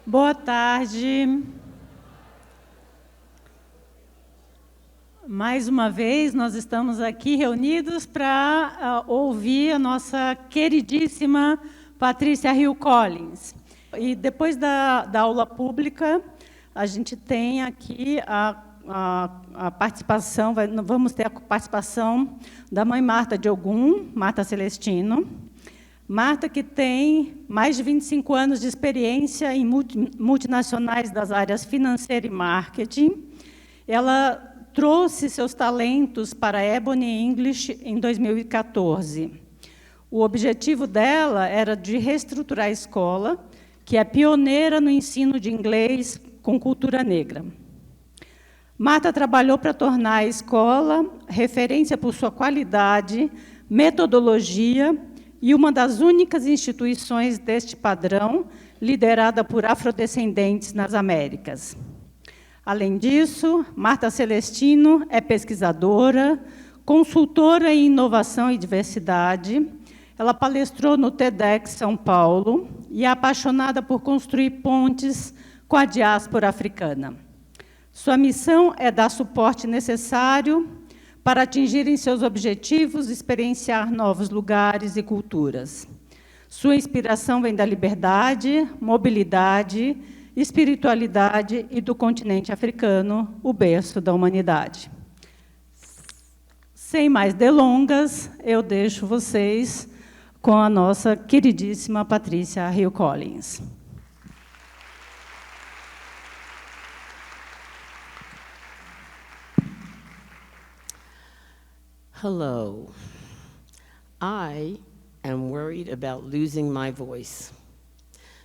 Boa tarde. Mais uma vez, nós estamos aqui reunidos para ouvir a nossa queridíssima Patricia Hill Collins. E depois da aula pública, a gente tem aqui a participação, vamos ter a participação da mãe Marta de Ogum, Marta Celestino. Marta, que tem mais de 25 anos de experiência em multinacionais das áreas financeira e marketing. Ela trouxe seus talentos para a Ebony English em 2014. O objetivo dela era de reestruturar a escola, que é pioneira no ensino de inglês com cultura negra. Marta trabalhou para tornar a escola referência por sua qualidade, metodologia e uma das únicas instituições deste padrão, liderada por afrodescendentes nas Américas. Além disso, Marta Celestino é pesquisadora, consultora em inovação e diversidade. Ela palestrou no TEDx São Paulo e é apaixonada por construir pontes com a diáspora africana. Sua missão é dar suporte necessário para atingirem seus objetivos e experienciar novos lugares e culturas. Sua inspiração vem da liberdade, mobilidade, espiritualidade e do continente africano, o berço da humanidade. Sem mais delongas, eu deixo vocês com a nossa queridíssima Patricia Hill Collins. Hello. I am worried about losing my voice.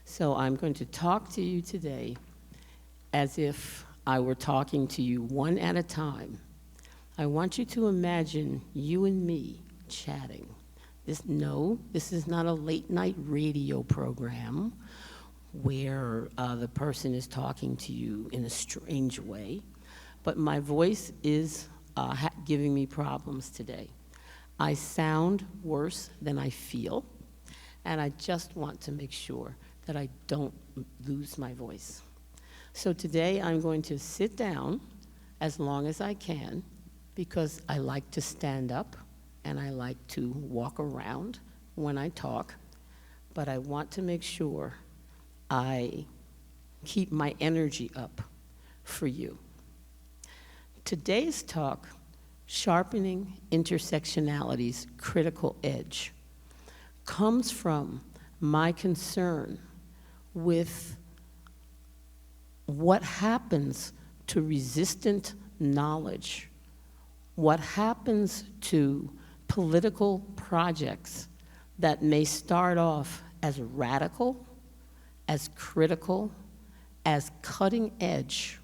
So I'm going to talk to you today as if I were talking to you one at a time. I want you to imagine you and me chatting. This is not a late night radio program where the person is talking to you in a strange way, but my voice is giving me problems today. I sound worse than I feel, and I just want to make sure that I don't lose my voice. So today I'm going to sit down as long as I can because I like to stand up and I like to walk around when I talk, but I want to make sure I keep my energy up for you. Today's talk, Sharpening Intersectionality's Critical Edge, comes from my concern with what happens to resistant knowledge, what happens to political projects that may start off as radical, as critical, as cutting edge,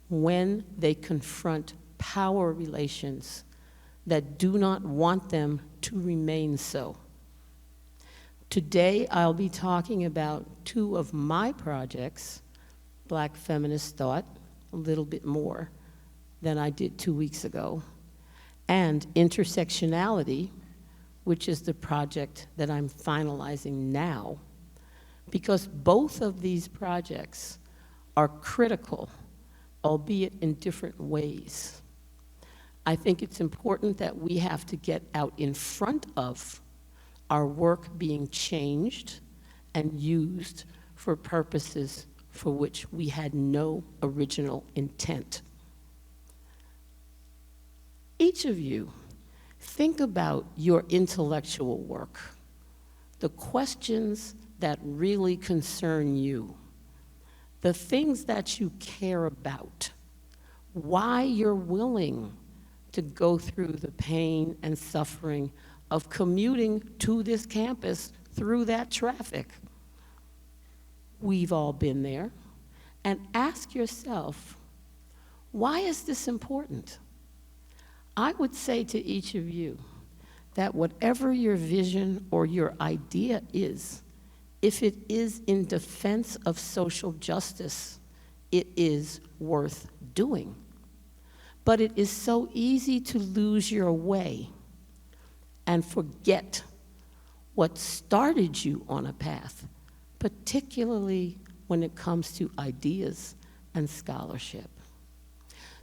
when they confront power relations that do not want them to remain so. Today, I'll be talking about two of my projects, Black Feminist Thought, a little bit more than I did 2 weeks ago, and Intersectionality, which is the project that I'm finalizing now, because both of these projects are critical, albeit in different ways. I think it's important that we have to get out in front of our work being changed and used for purposes for which we had no original intent. Each of you, think about your intellectual work, the questions that really concern you, the things that you care about, why you're willing to go through the pain and suffering of commuting to this campus through that traffic. We've all been there. And ask yourself, why is this important? I would say to each of you that whatever your vision or your idea is, if it is in defense of social justice, it is worth doing. But it is so easy to lose your way and forget what started you on a path, particularly when it comes to ideas and scholarship.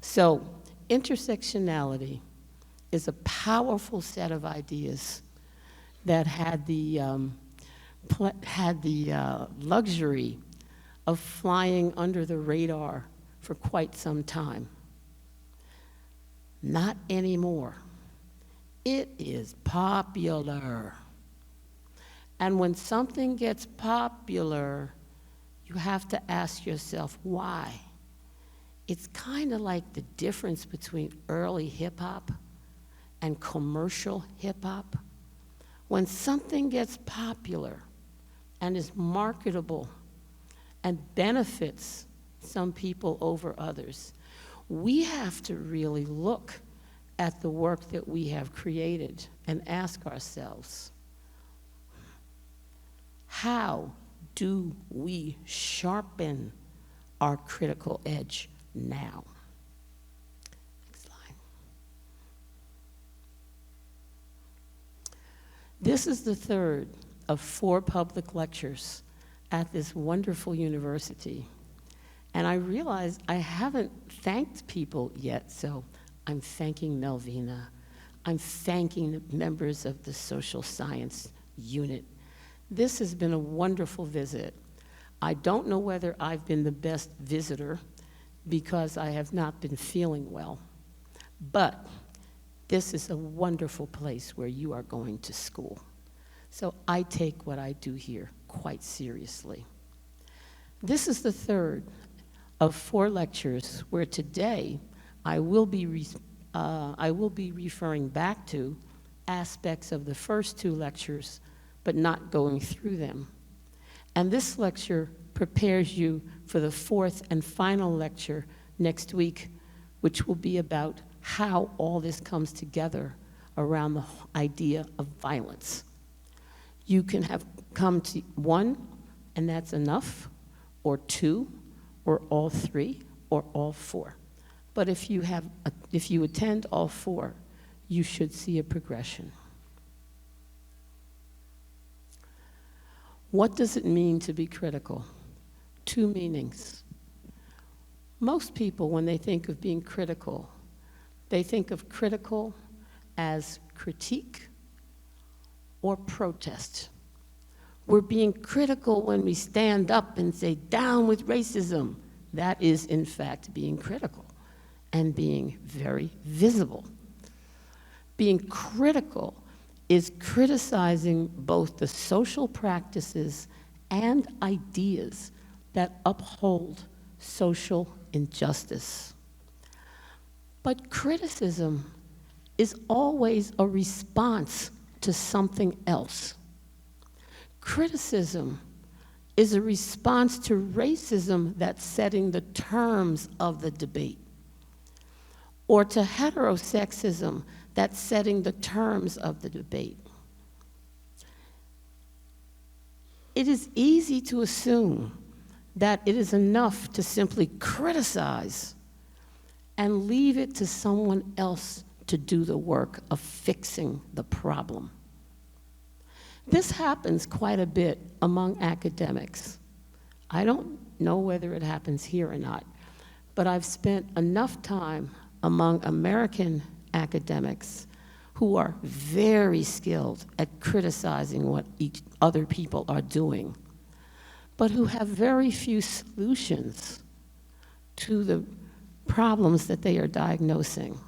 So, intersectionality is a powerful set of ideas that had the luxury of flying under the radar for quite some time. Not anymore. It is popular. And when something gets popular, you have to ask yourself why. It's kind of like the difference between early hip-hop and commercial hip-hop. When something gets popular and is marketable and benefits some people over others, we have to really look at the work that we have created and ask ourselves, how do we sharpen our critical edge now? Next slide. This is the third of 4 public lectures at this wonderful university. And I realize I haven't thanked people yet, so I'm thanking Melvina. I'm thanking the members of the social science unit. This has been a wonderful visit. I don't know whether I've been the best visitor because I have not been feeling well, but this is a wonderful place where you are going to school. So I take what I do here quite seriously. This is the third of 4 lectures where today I will be referring back to aspects of the first 2 lectures, but not going through them. And this lecture prepares you for the 4th and final lecture next week, which will be about how all this comes together around the idea of violence. You can have come to 1, and that's enough, or 2, or all 3, or all 4. But if you attend all 4, you should see a progression. What does it mean to be critical? 2 meanings. Most people, when they think of being critical, they think of critical as critique or protest. We're being critical when we stand up and say, down with racism. That is, in fact, being critical and being very visible. Being critical is criticizing both the social practices and ideas that uphold social injustice. But criticism is always a response to something else. Criticism is a response to racism that's setting the terms of the debate, or to heterosexism that's setting the terms of the debate. It is easy to assume that it is enough to simply criticize and leave it to someone else to do the work of fixing the problem. This happens quite a bit among academics. I don't know whether it happens here or not, but I've spent enough time among American academics who are very skilled at criticizing what other people are doing, but who have very few solutions to the problems that they are diagnosing.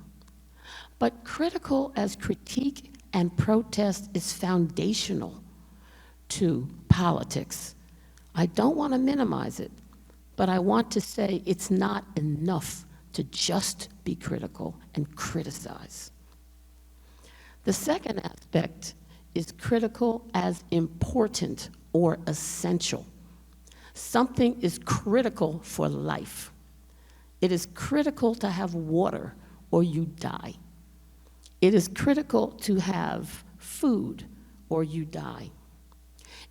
But critical as critique and protest is foundational to politics. I don't want to minimize it, but I want to say it's not enough to just be critical and criticize. The second aspect is critical as important or essential. Something is critical for life. It is critical to have water or you die. It is critical to have food or you die.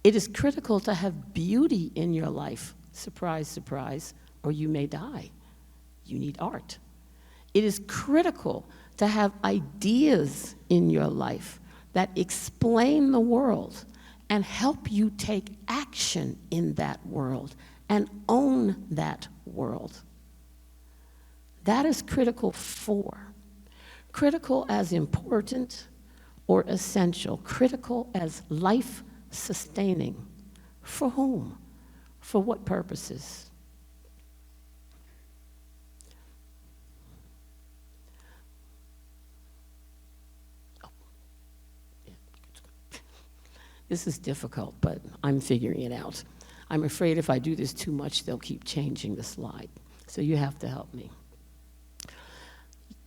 It is critical to have beauty in your life, surprise, surprise, or you may die. You need art. It is critical to have ideas in your life that explain the world and help you take action in that world and own that world. That is critical for. Critical as important or essential. Critical as life-sustaining. For whom? For what purposes? This is difficult, but I'm figuring it out. I'm afraid if I do this too much, they'll keep changing the slide. So you have to help me.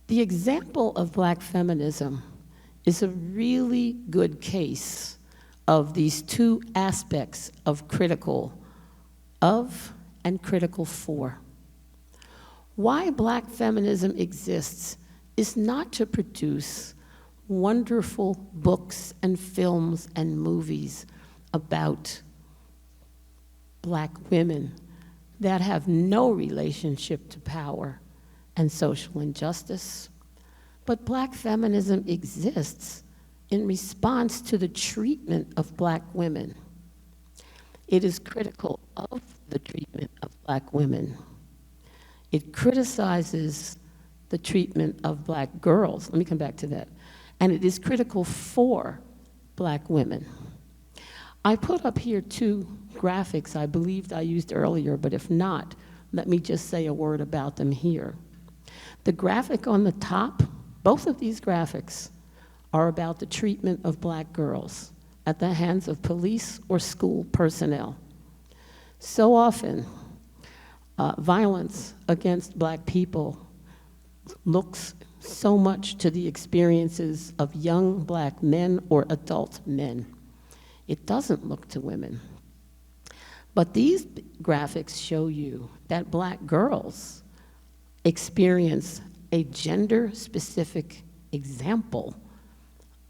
The example of Black feminism is a really good case of these two aspects of critical of and critical for. Why Black feminism exists is not to produce wonderful books and films and movies about Black women that have no relationship to power and social injustice. But Black feminism exists in response to the treatment of Black women. It is critical of the treatment of Black women. It criticizes the treatment of Black girls. Let me come back to that. And it is critical for Black women. I put up here two graphics I believed I used earlier, but if not, let me just say a word about them here. The graphic on the top, both of these graphics are about the treatment of Black girls at the hands of police or school personnel. So often, violence against Black people looks so much to the experiences of young Black men or adult men. It doesn't look to women. But these graphics show you that Black girls experience a gender-specific example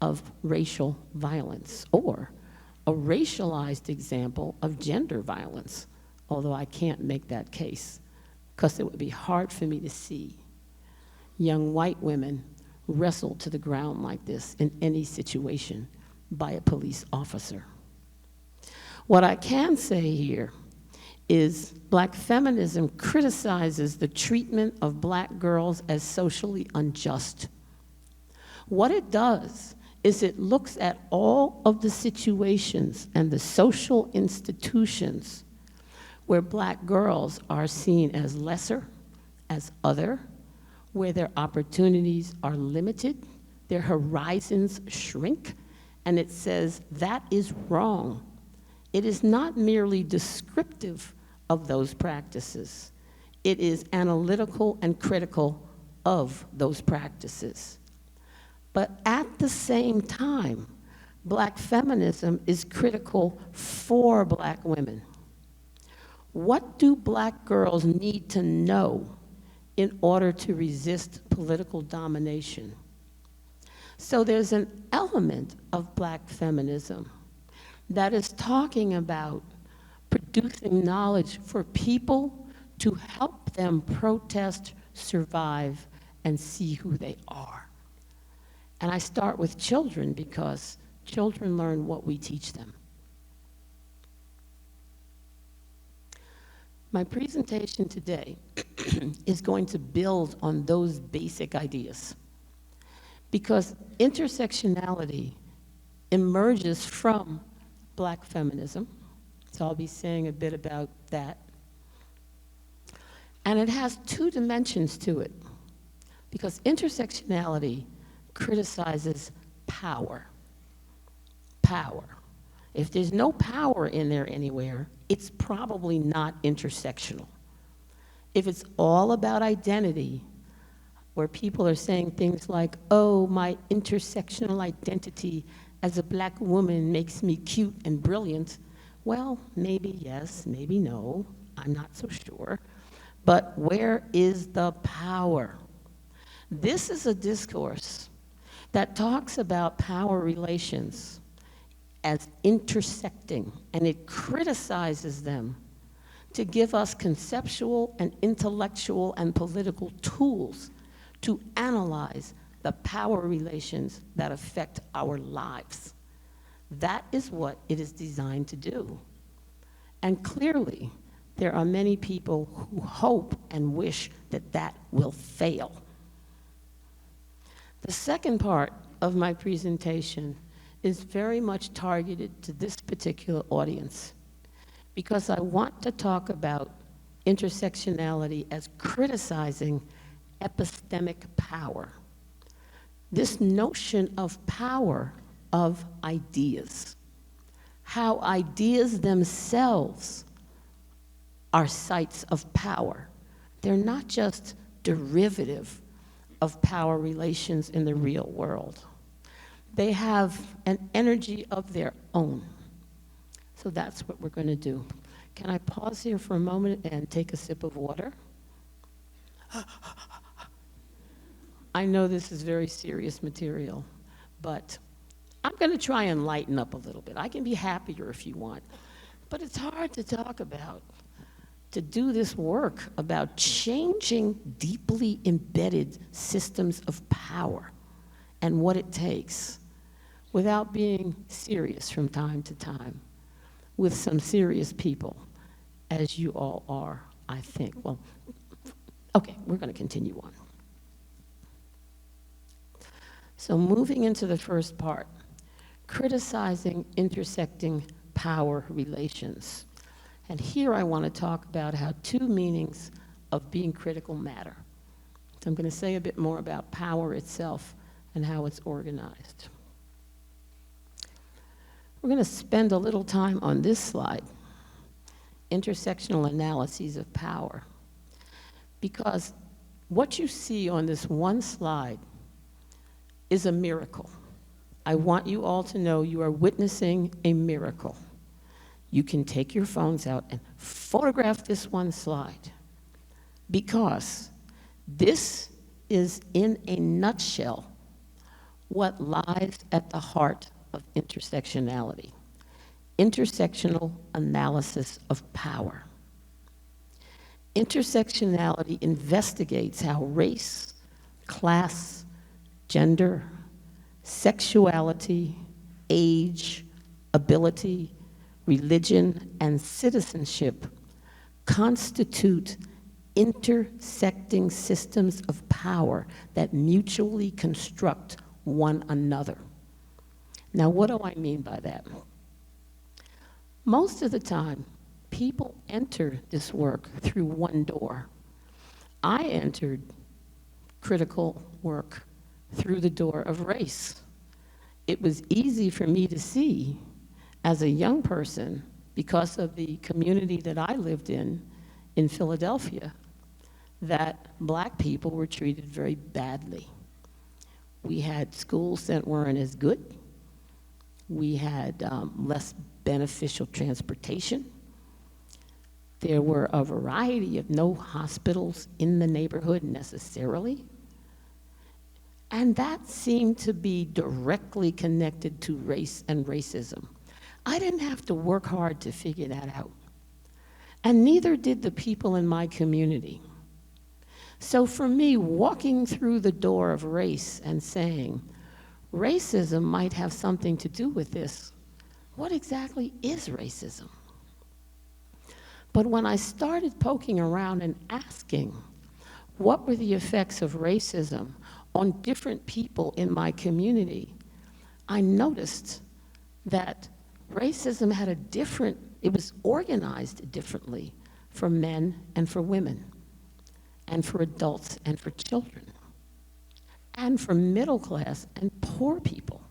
of racial violence, or a racialized example of gender violence, although I can't make that case, because it would be hard for me to see young white women wrestled to the ground like this in any situation by a police officer. What I can say here is Black feminism criticizes the treatment of Black girls as socially unjust. What it does is it looks at all of the situations and the social institutions where Black girls are seen as lesser, as other, where their opportunities are limited, their horizons shrink, and it says that is wrong. It is not merely descriptive of those practices. It is analytical and critical of those practices. But at the same time, Black feminism is critical for Black women. What do Black girls need to know in order to resist political domination? So there's an element of Black feminism that is talking about producing knowledge for people to help them protest, survive, and see who they are. And I start with children because children learn what we teach them. My presentation today is going to build on those basic ideas, because intersectionality emerges from Black feminism, so I'll be saying a bit about that. And it has two dimensions to it, because intersectionality criticizes power. Power. If there's no power in there anywhere, it's probably not intersectional. If it's all about identity, where people are saying things like, oh, my intersectional identity as a Black woman makes me cute and brilliant, well, maybe yes, maybe no, I'm not so sure. But where is the power? This is a discourse that talks about power relations as intersecting, and it criticizes them to give us conceptual and intellectual and political tools to analyze the power relations that affect our lives. That is what it is designed to do. And clearly, there are many people who hope and wish that that will fail. The second part of my presentation is very much targeted to this particular audience because I want to talk about intersectionality as criticizing epistemic power. This notion of power of ideas, how ideas themselves are sites of power. They're not just derivative of power relations in the real world. They have an energy of their own. So that's what we're going to do. Can I pause here for a moment and take a sip of water? I know this is very serious material, but I'm going to try and lighten up a little bit. I can be happier if you want, but it's hard to talk about, to do this work about changing deeply embedded systems of power and what it takes without being serious from time to time with some serious people, as you all are, I think. Well, okay, we're going to continue on. So moving into the first part, criticizing intersecting power relations. And here I want to talk about how two meanings of being critical matter. So I'm going to say a bit more about power itself and how it's organized. We're going to spend a little time on this slide, intersectional analyses of power, because what you see on this one slide is a miracle. I want you all to know you are witnessing a miracle. You can take your phones out and photograph this one slide, because this is, in a nutshell, what lies at the heart of intersectionality, intersectional analysis of power. Intersectionality investigates how race, class, gender, sexuality, age, ability, religion, and citizenship constitute intersecting systems of power that mutually construct one another. Now, what do I mean by that? Most of the time, people enter this work through one door. I entered critical work through the door of race. It was easy for me to see as a young person, because of the community that I lived in Philadelphia, that Black people were treated very badly. We had schools that weren't as good. We had less beneficial transportation. There were a variety of no hospitals in the neighborhood necessarily. And that seemed to be directly connected to race and racism. I didn't have to work hard to figure that out. And neither did the people in my community. So for me, walking through the door of race and saying, racism might have something to do with this, what exactly is racism? But when I started poking around and asking, what were the effects of racism on different people in my community, I noticed that racism had it was organized differently for men and for women, and for adults and for children, and for middle class and poor people.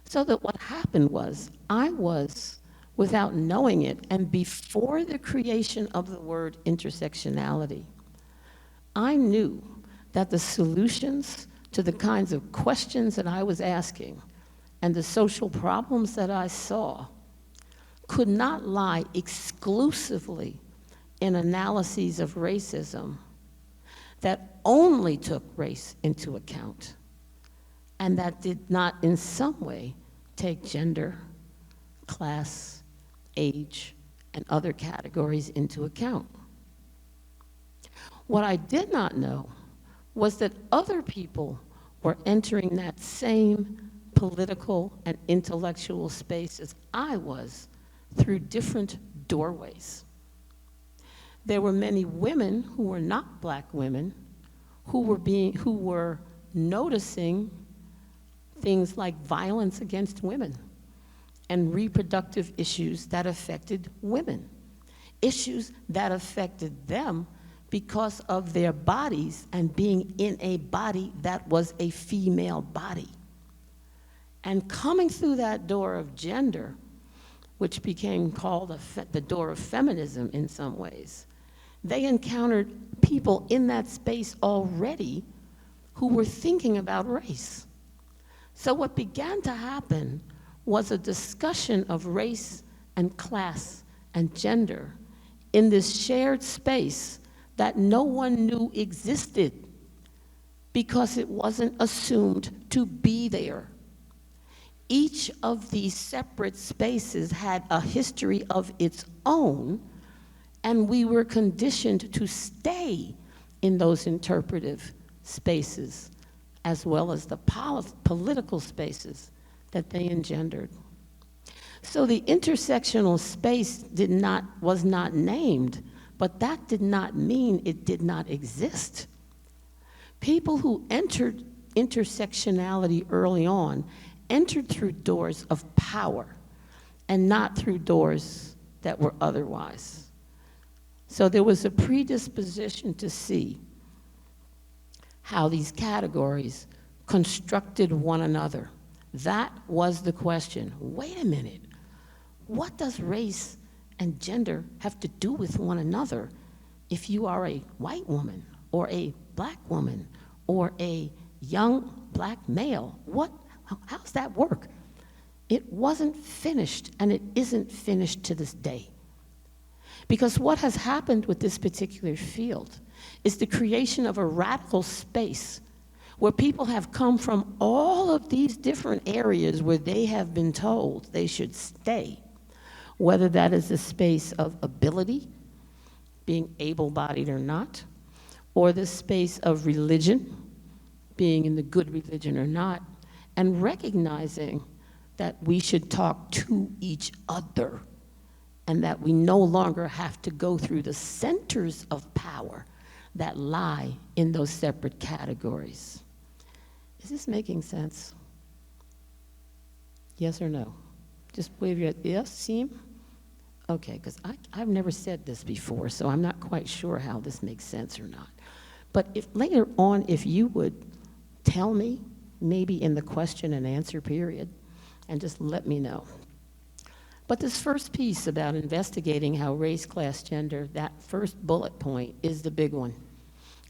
So that what happened was, I was, without knowing it, and before the creation of the word intersectionality, I knew that the solutions to the kinds of questions that I was asking and the social problems that I saw could not lie exclusively in analyses of racism that only took race into account and that did not in some way take gender, class, age, and other categories into account. What I did not know was that other people were entering that same political and intellectual space as I was through different doorways. There were many women who were not black women who were noticing things like violence against women and reproductive issues that affected women, issues that affected them because of their bodies and being in a body that was a female body. And coming through that door of gender, which became called the door of feminism in some ways, they encountered people in that space already who were thinking about race. So what began to happen was a discussion of race and class and gender in this shared space that no one knew existed because it wasn't assumed to be there. Each of these separate spaces had a history of its own, and we were conditioned to stay in those interpretive spaces, as well as the political spaces that they engendered. So the intersectional space was not named, but that did not mean it did not exist. People who entered intersectionality early on entered through doors of power and not through doors that were otherwise. So there was a predisposition to see how these categories constructed one another. That was the question. Wait a minute, what does race and gender have to do with one another if you are a white woman or a black woman or a young black male? How's that work? It wasn't finished, and it isn't finished to this day. Because what has happened with this particular field is the creation of a radical space where people have come from all of these different areas where they have been told they should stay, whether that is a space of ability, being able-bodied or not, or the space of religion, being in the good religion or not, and recognizing that we should talk to each other and that we no longer have to go through the centers of power that lie in those separate categories. Is this making sense? Yes or no? Just wave your yes, Seem? Okay, because I've never said this before, so I'm not quite sure how this makes sense or not. But if later on, if you would tell me, maybe in the question and answer period, and just let me know. But this first piece about investigating how race, class, gender, that first bullet point is the big one.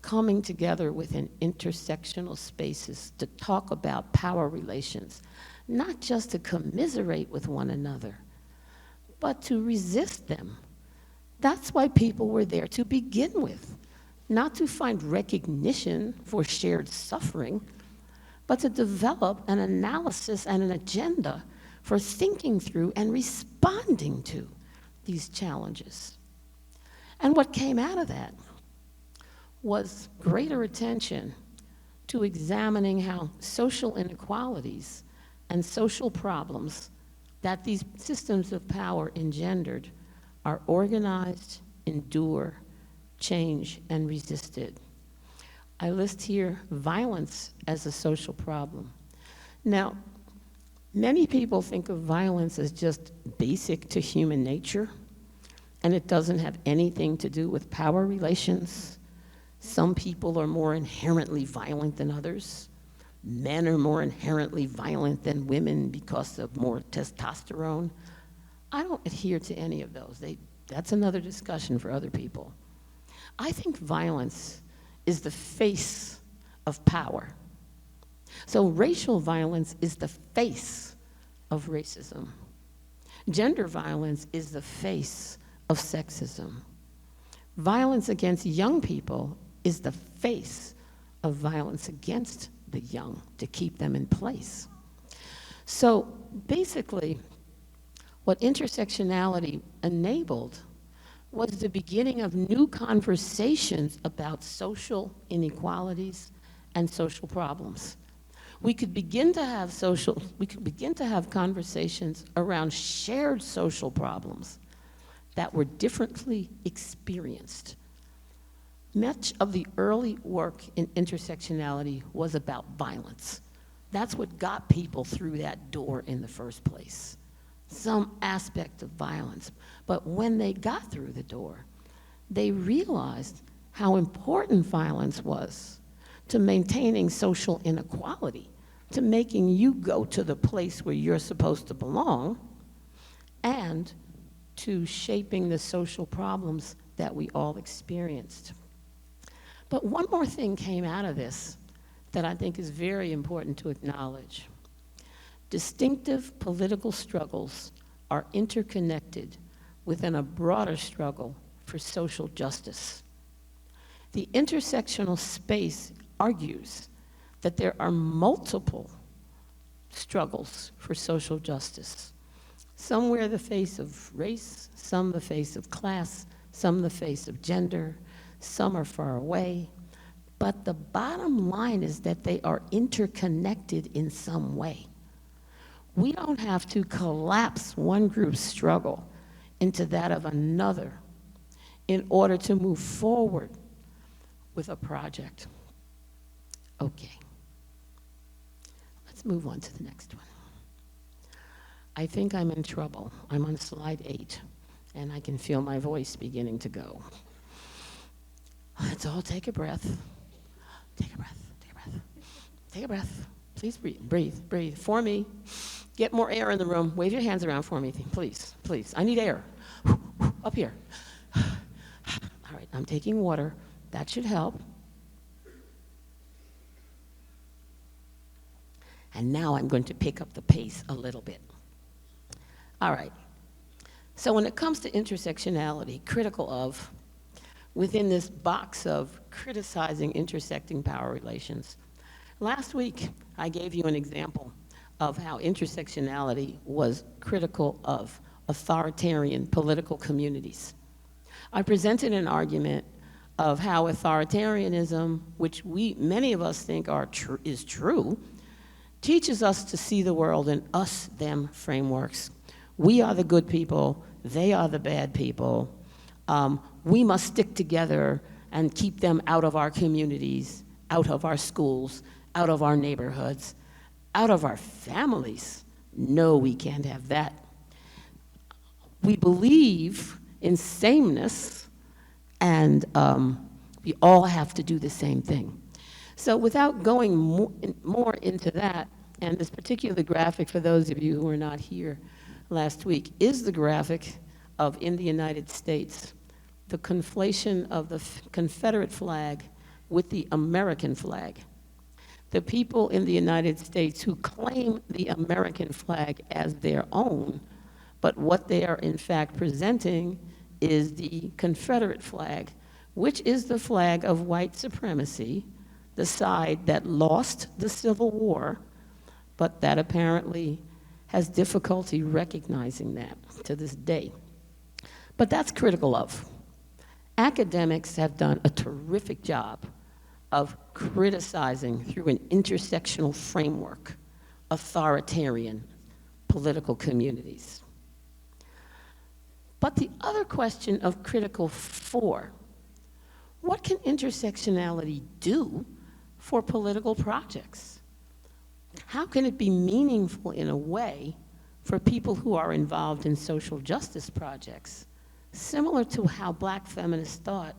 Coming together within intersectional spaces to talk about power relations, not just to commiserate with one another, but to resist them. That's why people were there to begin with, not to find recognition for shared suffering, but to develop an analysis and an agenda for thinking through and responding to these challenges. And what came out of that was greater attention to examining how social inequalities and social problems that these systems of power engendered are organized, endure, change, and resisted. I list here violence as a social problem. Now, many people think of violence as just basic to human nature, and it doesn't have anything to do with power relations. Some people are more inherently violent than others. Men are more inherently violent than women because of more testosterone. I don't adhere to any of those. That's another discussion for other people. I think violence is the face of power. So racial violence is the face of racism. Gender violence is the face of sexism. Violence against young people is the face of violence against the young to keep them in place. So basically, what intersectionality enabled was the beginning of new conversations about social inequalities and social problems. We could begin to have conversations around shared social problems that were differently experienced. Much of the early work in intersectionality was about violence. That's what got people through that door in the first place, some aspect of violence. But when they got through the door, they realized how important violence was to maintaining social inequality, to making you go to the place where you're supposed to belong, and to shaping the social problems that we all experienced. But one more thing came out of this that I think is very important to acknowledge. Distinctive political struggles are interconnected within a broader struggle for social justice. The intersectional space argues that there are multiple struggles for social justice. Some wear the face of race, some the face of class, some the face of gender, some are far away. But the bottom line is that they are interconnected in some way. We don't have to collapse one group's struggle into that of another in order to move forward with a project. Okay. Let's move on to the next one. I think I'm in trouble. I'm on slide 8, and I can feel my voice beginning to go. Let's all take a breath. Take a breath, take a breath, take a breath. Please breathe, breathe, breathe. For me, get more air in the room. Wave your hands around for me, please, please. I need air. Up here. All right, I'm taking water. That should help. And now I'm going to pick up the pace a little bit. All right. So when it comes to intersectionality, critical of, within this box of criticizing intersecting power relations, last week I gave you an example of how intersectionality was critical of authoritarian political communities. I presented an argument of how authoritarianism, which many of us think is true, teaches us to see the world in us-them frameworks. We are the good people, they are the bad people. We must stick together and keep them out of our communities, out of our schools, out of our neighborhoods, out of our families. No, we can't have that. We believe in sameness, and we all have to do the same thing. So without going more into that, and this particular graphic, for those of you who were not here last week, is the graphic of, in the United States, the conflation of the Confederate flag with the American flag. The people in the United States who claim the American flag as their own, but what they are in fact presenting is the Confederate flag, which is the flag of white supremacy, the side that lost the Civil War, but that apparently has difficulty recognizing that to this day. But that's critical of. Academics have done a terrific job of criticizing, through an intersectional framework, authoritarian political communities. But the other question of critical for, what can intersectionality do for political projects? How can it be meaningful in a way for people who are involved in social justice projects, similar to how Black feminist thought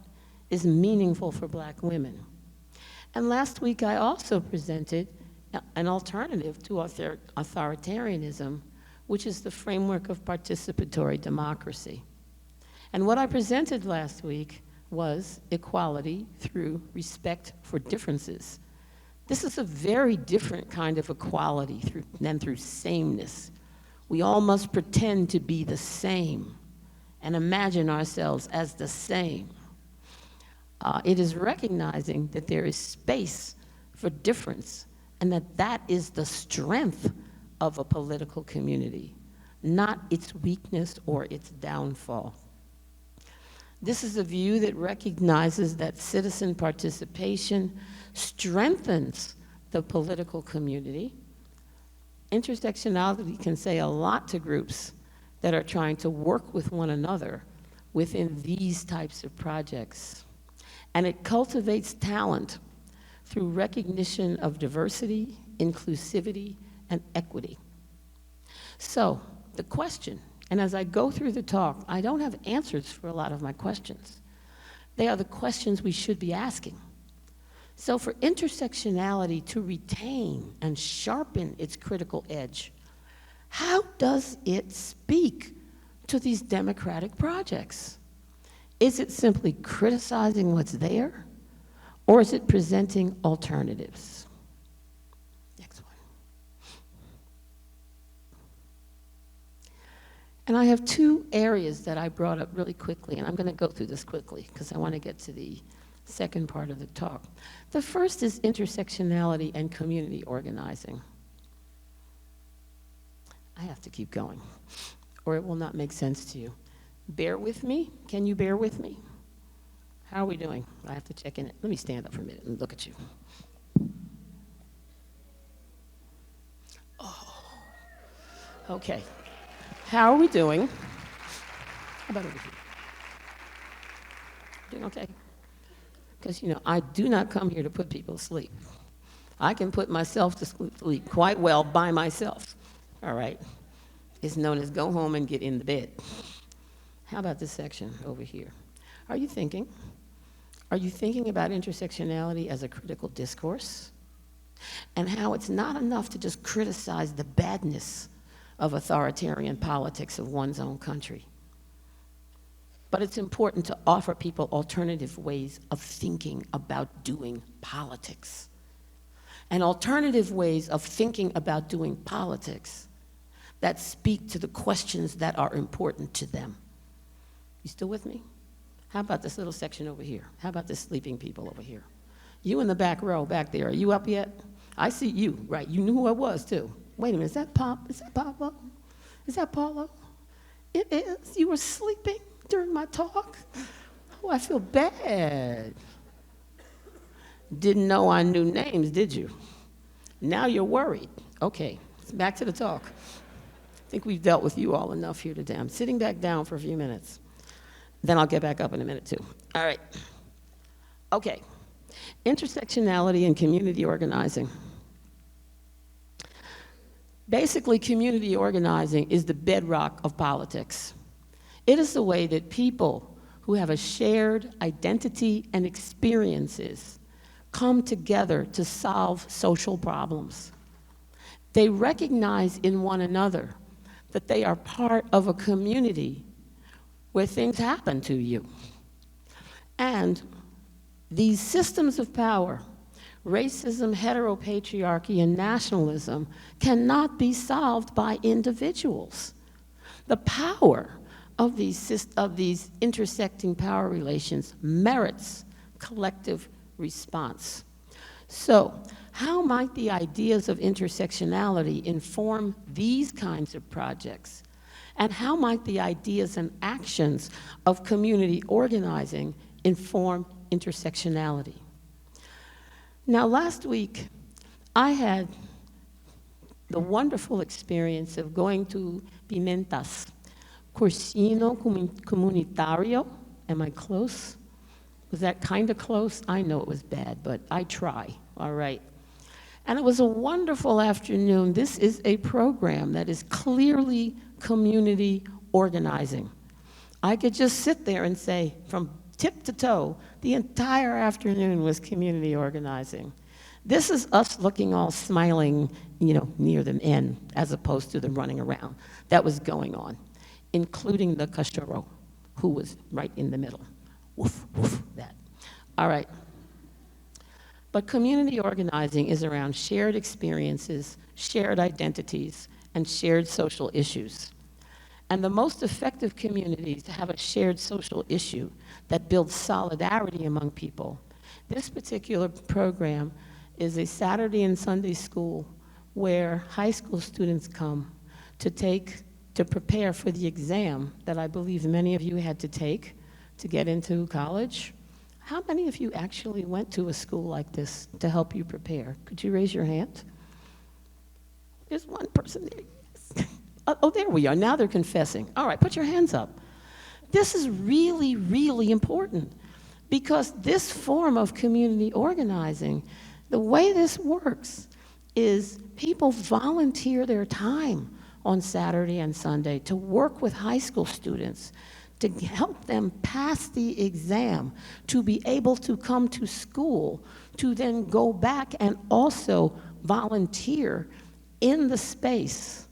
is meaningful for Black women? And last week I also presented an alternative to authoritarianism, which is the framework of participatory democracy. And what I presented last week was equality through respect for differences. This is a very different kind of equality than through sameness. We all must pretend to be the same and imagine ourselves as the same. It is recognizing that there is space for difference and that is the strength of a political community, not its weakness or its downfall. This is a view that recognizes that citizen participation strengthens the political community. Intersectionality can say a lot to groups that are trying to work with one another within these types of projects. And it cultivates talent through recognition of diversity, inclusivity, and equity. So, the question, and as I go through the talk, I don't have answers for a lot of my questions. They are the questions we should be asking. So for intersectionality to retain and sharpen its critical edge, how does it speak to these democratic projects? Is it simply criticizing what's there, or is it presenting alternatives? Next one. And I have two areas that I brought up really quickly, and I'm going to go through this quickly because I want to get to the second part of the talk. The first is intersectionality and community organizing. I have to keep going, or it will not make sense to you. Bear with me. Can you bear with me? How are we doing? I have to check in. Let me stand up for a minute and look at you. Oh, okay. How are we doing? How about over here? Doing okay? Because, you know, I do not come here to put people to sleep. I can put myself to sleep quite well by myself. All right? It's known as go home and get in the bed. How about this section over here? Are you thinking? Are you thinking about intersectionality as a critical discourse? And how it's not enough to just criticize the badness of authoritarian politics of one's own country. But it's important to offer people alternative ways of thinking about doing politics. And alternative ways of thinking about doing politics that speak to the questions that are important to them. You still with me? How about this little section over here? How about the sleeping people over here? You in the back row back there, are you up yet? I see you, right? You knew who I was too. Wait a minute, is that Pop? Is that Papa? Is that Paulo? It is. You were sleeping during my talk? Oh, I feel bad. Didn't know I knew names, did you? Now you're worried. Okay, back to the talk. I think we've dealt with you all enough here today. I'm sitting back down for a few minutes. Then I'll get back up in a minute too. All right. Okay. Intersectionality and community organizing. Basically, community organizing is the bedrock of politics. It is the way that people who have a shared identity and experiences come together to solve social problems. They recognize in one another that they are part of a community where things happen to you. And these systems of power, racism, heteropatriarchy, and nationalism, cannot be solved by individuals. The power of these intersecting power relations merits collective response. So, how might the ideas of intersectionality inform these kinds of projects? And how might the ideas and actions of community organizing inform intersectionality? Now, last week, I had the wonderful experience of going to Pimentas, Cursino Comunitario. Am I close? Was that kind of close? I know it was bad, but I try, all right. And it was a wonderful afternoon. This is a program that is clearly community organizing. I could just sit there and say, from tip to toe, the entire afternoon was community organizing. This is us looking all smiling, you know, near the end, as opposed to the running around that was going on, including the cachorro, who was right in the middle. Woof, woof, that. All right. But community organizing is around shared experiences, shared identities, and shared social issues. And the most effective communities have a shared social issue that builds solidarity among people. This particular program is a Saturday and Sunday school where high school students come to prepare for the exam that I believe many of you had to take to get into college. How many of you actually went to a school like this to help you prepare? Could you raise your hand? There's one person there. Yes. Oh, there we are. Now they're confessing. All right, put your hands up. This is really, really important because this form of community organizing, the way this works is people volunteer their time on Saturday and Sunday to work with high school students to help them pass the exam, to be able to come to school, to then go back and also volunteer in the space.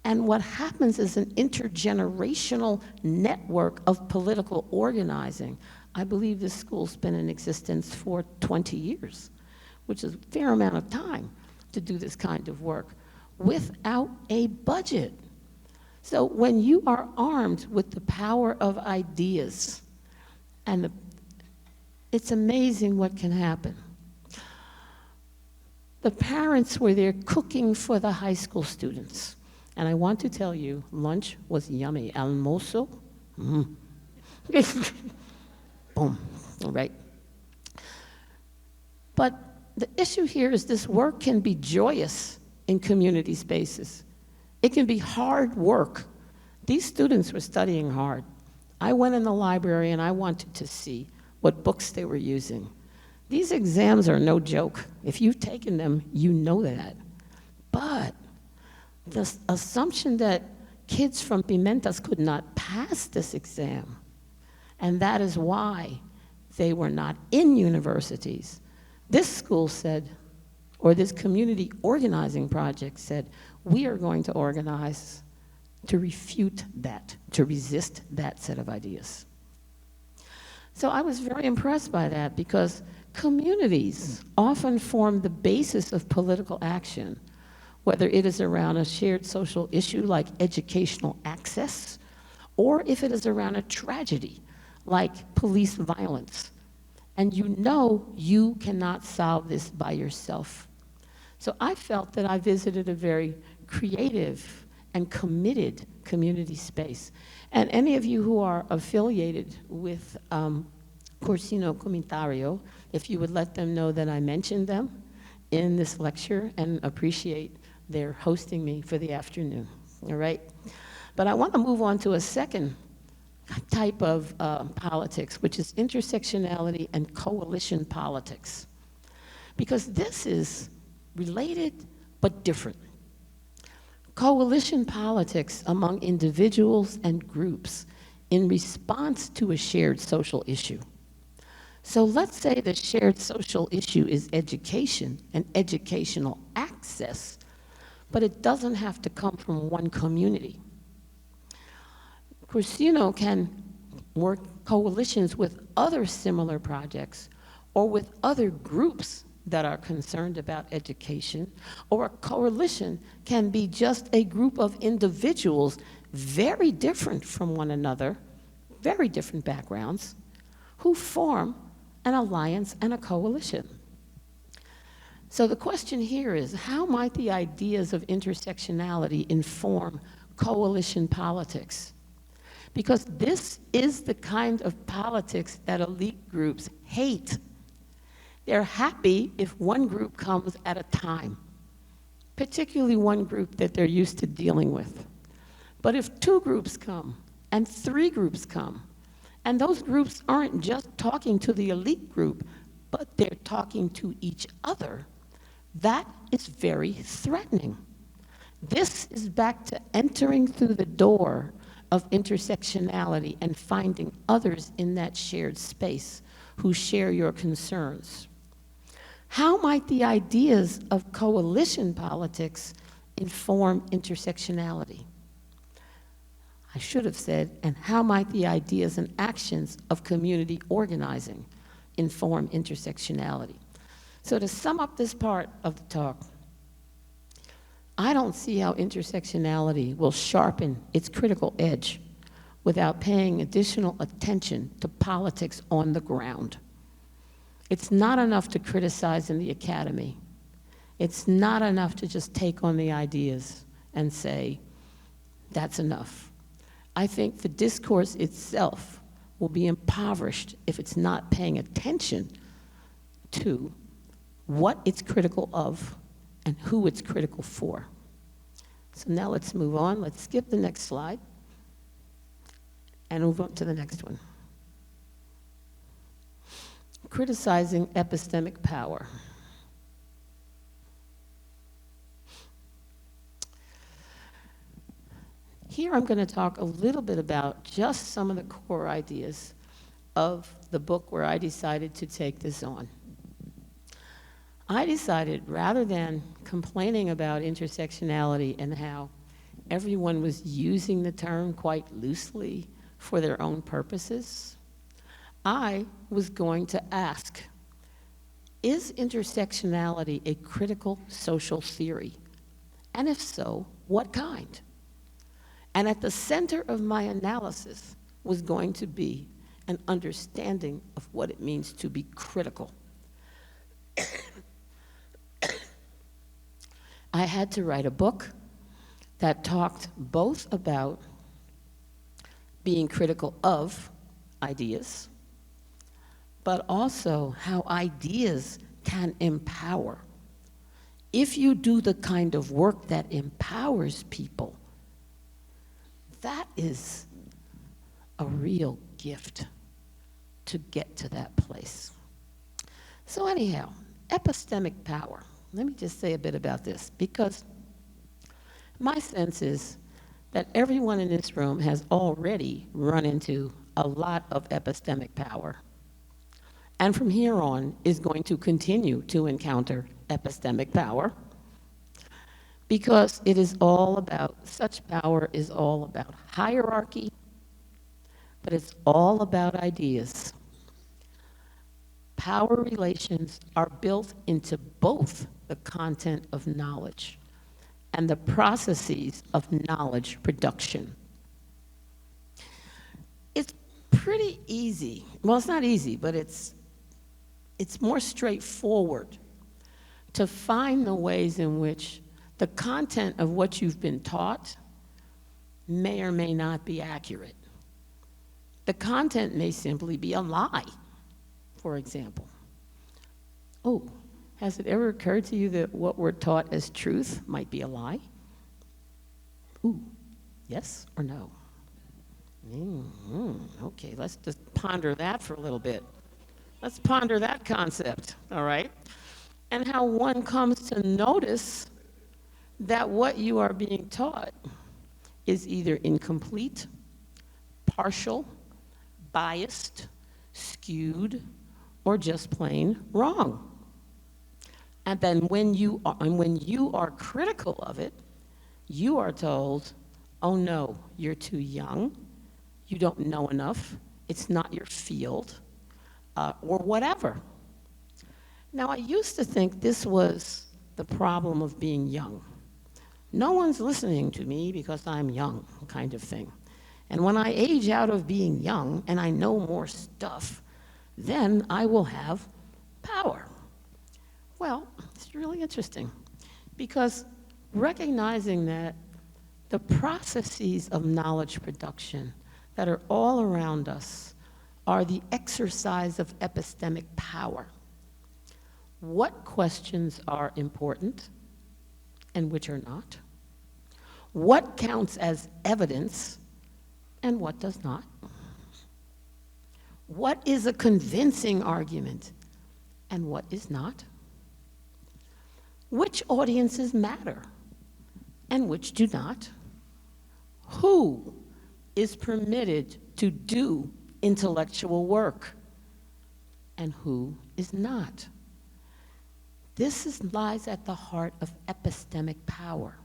And what happens is an intergenerational network of political organizing. I believe this school's been in existence for 20 years, which is a fair amount of time to do this kind of work without a budget. So when you are armed with the power of ideas, and it's amazing what can happen. The parents were there cooking for the high school students. And I want to tell you, lunch was yummy. Almoço, boom, all right. But the issue here is this work can be joyous in community spaces. It can be hard work. These students were studying hard. I went in the library and I wanted to see what books they were using. These exams are no joke. If you've taken them, you know that. But the assumption that kids from Pimentas could not pass this exam, and that is why they were not in universities. This school said, or this community organizing project said, we are going to organize to refute that, to resist that set of ideas. So I was very impressed by that because communities often form the basis of political action, whether it is around a shared social issue like educational access, or if it is around a tragedy like police violence. And you know you cannot solve this by yourself. So I felt that I visited a very creative and committed community space. And any of you who are affiliated with Cursino Comentario, if you would let them know that I mentioned them in this lecture and appreciate their hosting me for the afternoon, all right? But I want to move on to a second type of politics, which is intersectionality and coalition politics. Because this is related but different. Coalition politics among individuals and groups in response to a shared social issue. So let's say the shared social issue is education and educational access, but it doesn't have to come from one community. Cursino can work coalitions with other similar projects or with other groups that are concerned about education, or a coalition can be just a group of individuals very different from one another, very different backgrounds, who form an alliance and a coalition. So the question here is, how might the ideas of intersectionality inform coalition politics? Because this is the kind of politics that elite groups hate. They're happy if one group comes at a time, particularly one group that they're used to dealing with. But if two groups come, and three groups come, and those groups aren't just talking to the elite group, but they're talking to each other, that is very threatening. This is back to entering through the door of intersectionality and finding others in that shared space who share your concerns. How might the ideas of coalition politics inform intersectionality? I should have said, and how might the ideas and actions of community organizing inform intersectionality? So to sum up this part of the talk, I don't see how intersectionality will sharpen its critical edge without paying additional attention to politics on the ground. It's not enough to criticize in the academy. It's not enough to just take on the ideas and say, that's enough. I think the discourse itself will be impoverished if it's not paying attention to what it's critical of and who it's critical for. So now let's move on. Let's skip the next slide. and move on to the next one. Criticizing epistemic power. Here I'm going to talk a little bit about just some of the core ideas of the book where I decided to take this on. I decided, rather than complaining about intersectionality and how everyone was using the term quite loosely for their own purposes, I was going to ask, is intersectionality a critical social theory? And if so, what kind? And at the center of my analysis was going to be an understanding of what it means to be critical. I had to write a book that talked both about being critical of ideas, but also how ideas can empower. If you do the kind of work that empowers people, that is a real gift to get to that place. So anyhow, epistemic power. Let me just say a bit about this, because my sense is that everyone in this room has already run into a lot of epistemic power, and from here on is going to continue to encounter epistemic power, because it is all about, such power is all about hierarchy, but it's all about ideas. Power relations are built into both the content of knowledge and the processes of knowledge production. It's pretty easy. Well, it's not easy, but it's more straightforward to find the ways in which the content of what you've been taught may or may not be accurate. The content may simply be a lie, for example. Oh, has it ever occurred to you that what we're taught as truth might be a lie? Ooh, yes or no? Okay, let's just ponder that for a little bit. Let's ponder that concept, all right? And how one comes to notice that what you are being taught is either incomplete, partial, biased, skewed, or just plain wrong. And then when you are critical of it, you are told, oh no, you're too young, you don't know enough, it's not your field, or whatever. Now, I used to think this was the problem of being young. No one's listening to me because I'm young, kind of thing. And when I age out of being young and I know more stuff, then I will have power. Well, it's really interesting, because recognizing that the processes of knowledge production that are all around us are the exercise of epistemic power. What questions are important and which are not? What counts as evidence and what does not? What is a convincing argument and what is not? Which audiences matter and which do not? Who is permitted to do intellectual work and who is not? This lies at the heart of epistemic power,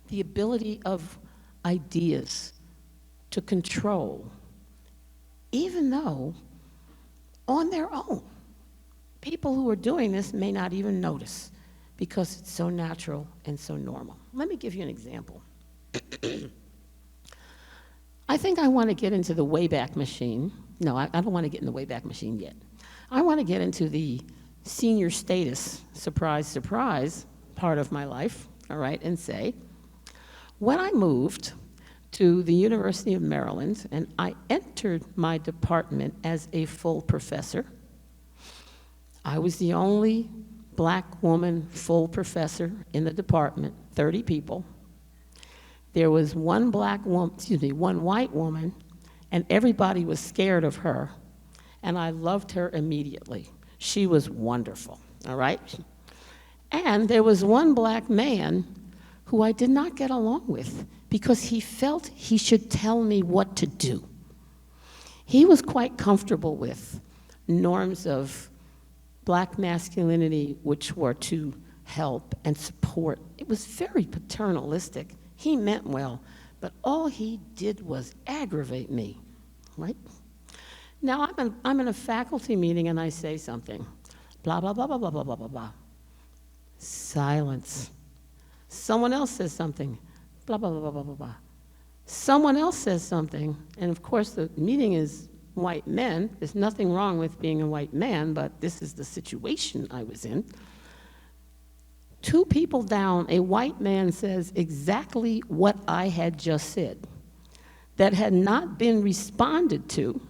the ability of ideas to control, even though on their own, people who are doing this may not even notice because it's so natural and so normal. Let me give you an example. I think I want to get into the Wayback Machine. No, I don't want to get in the Wayback Machine yet. I want to get into the senior status, surprise, surprise, part of my life, all right, and say, when I moved to the University of Maryland and I entered my department as a full professor, I was the only black woman full professor in the department, 30 people. There was one white woman and everybody was scared of her, and I loved her immediately. She was wonderful, all right? And there was one black man who I did not get along with because he felt he should tell me what to do. He was quite comfortable with norms of black masculinity, which were to help and support. It was very paternalistic. He meant well, but all he did was aggravate me, right? Now, I'm in a faculty meeting and I say something, blah, blah, blah, blah, blah, blah, blah, blah, blah. Silence. Someone else says something, blah, blah, blah, blah, blah, blah, blah. Someone else says something, and of course the meeting is white men. There's nothing wrong with being a white man, but this is the situation I was in. 2 people down, a white man says exactly what I had just said that had not been responded to,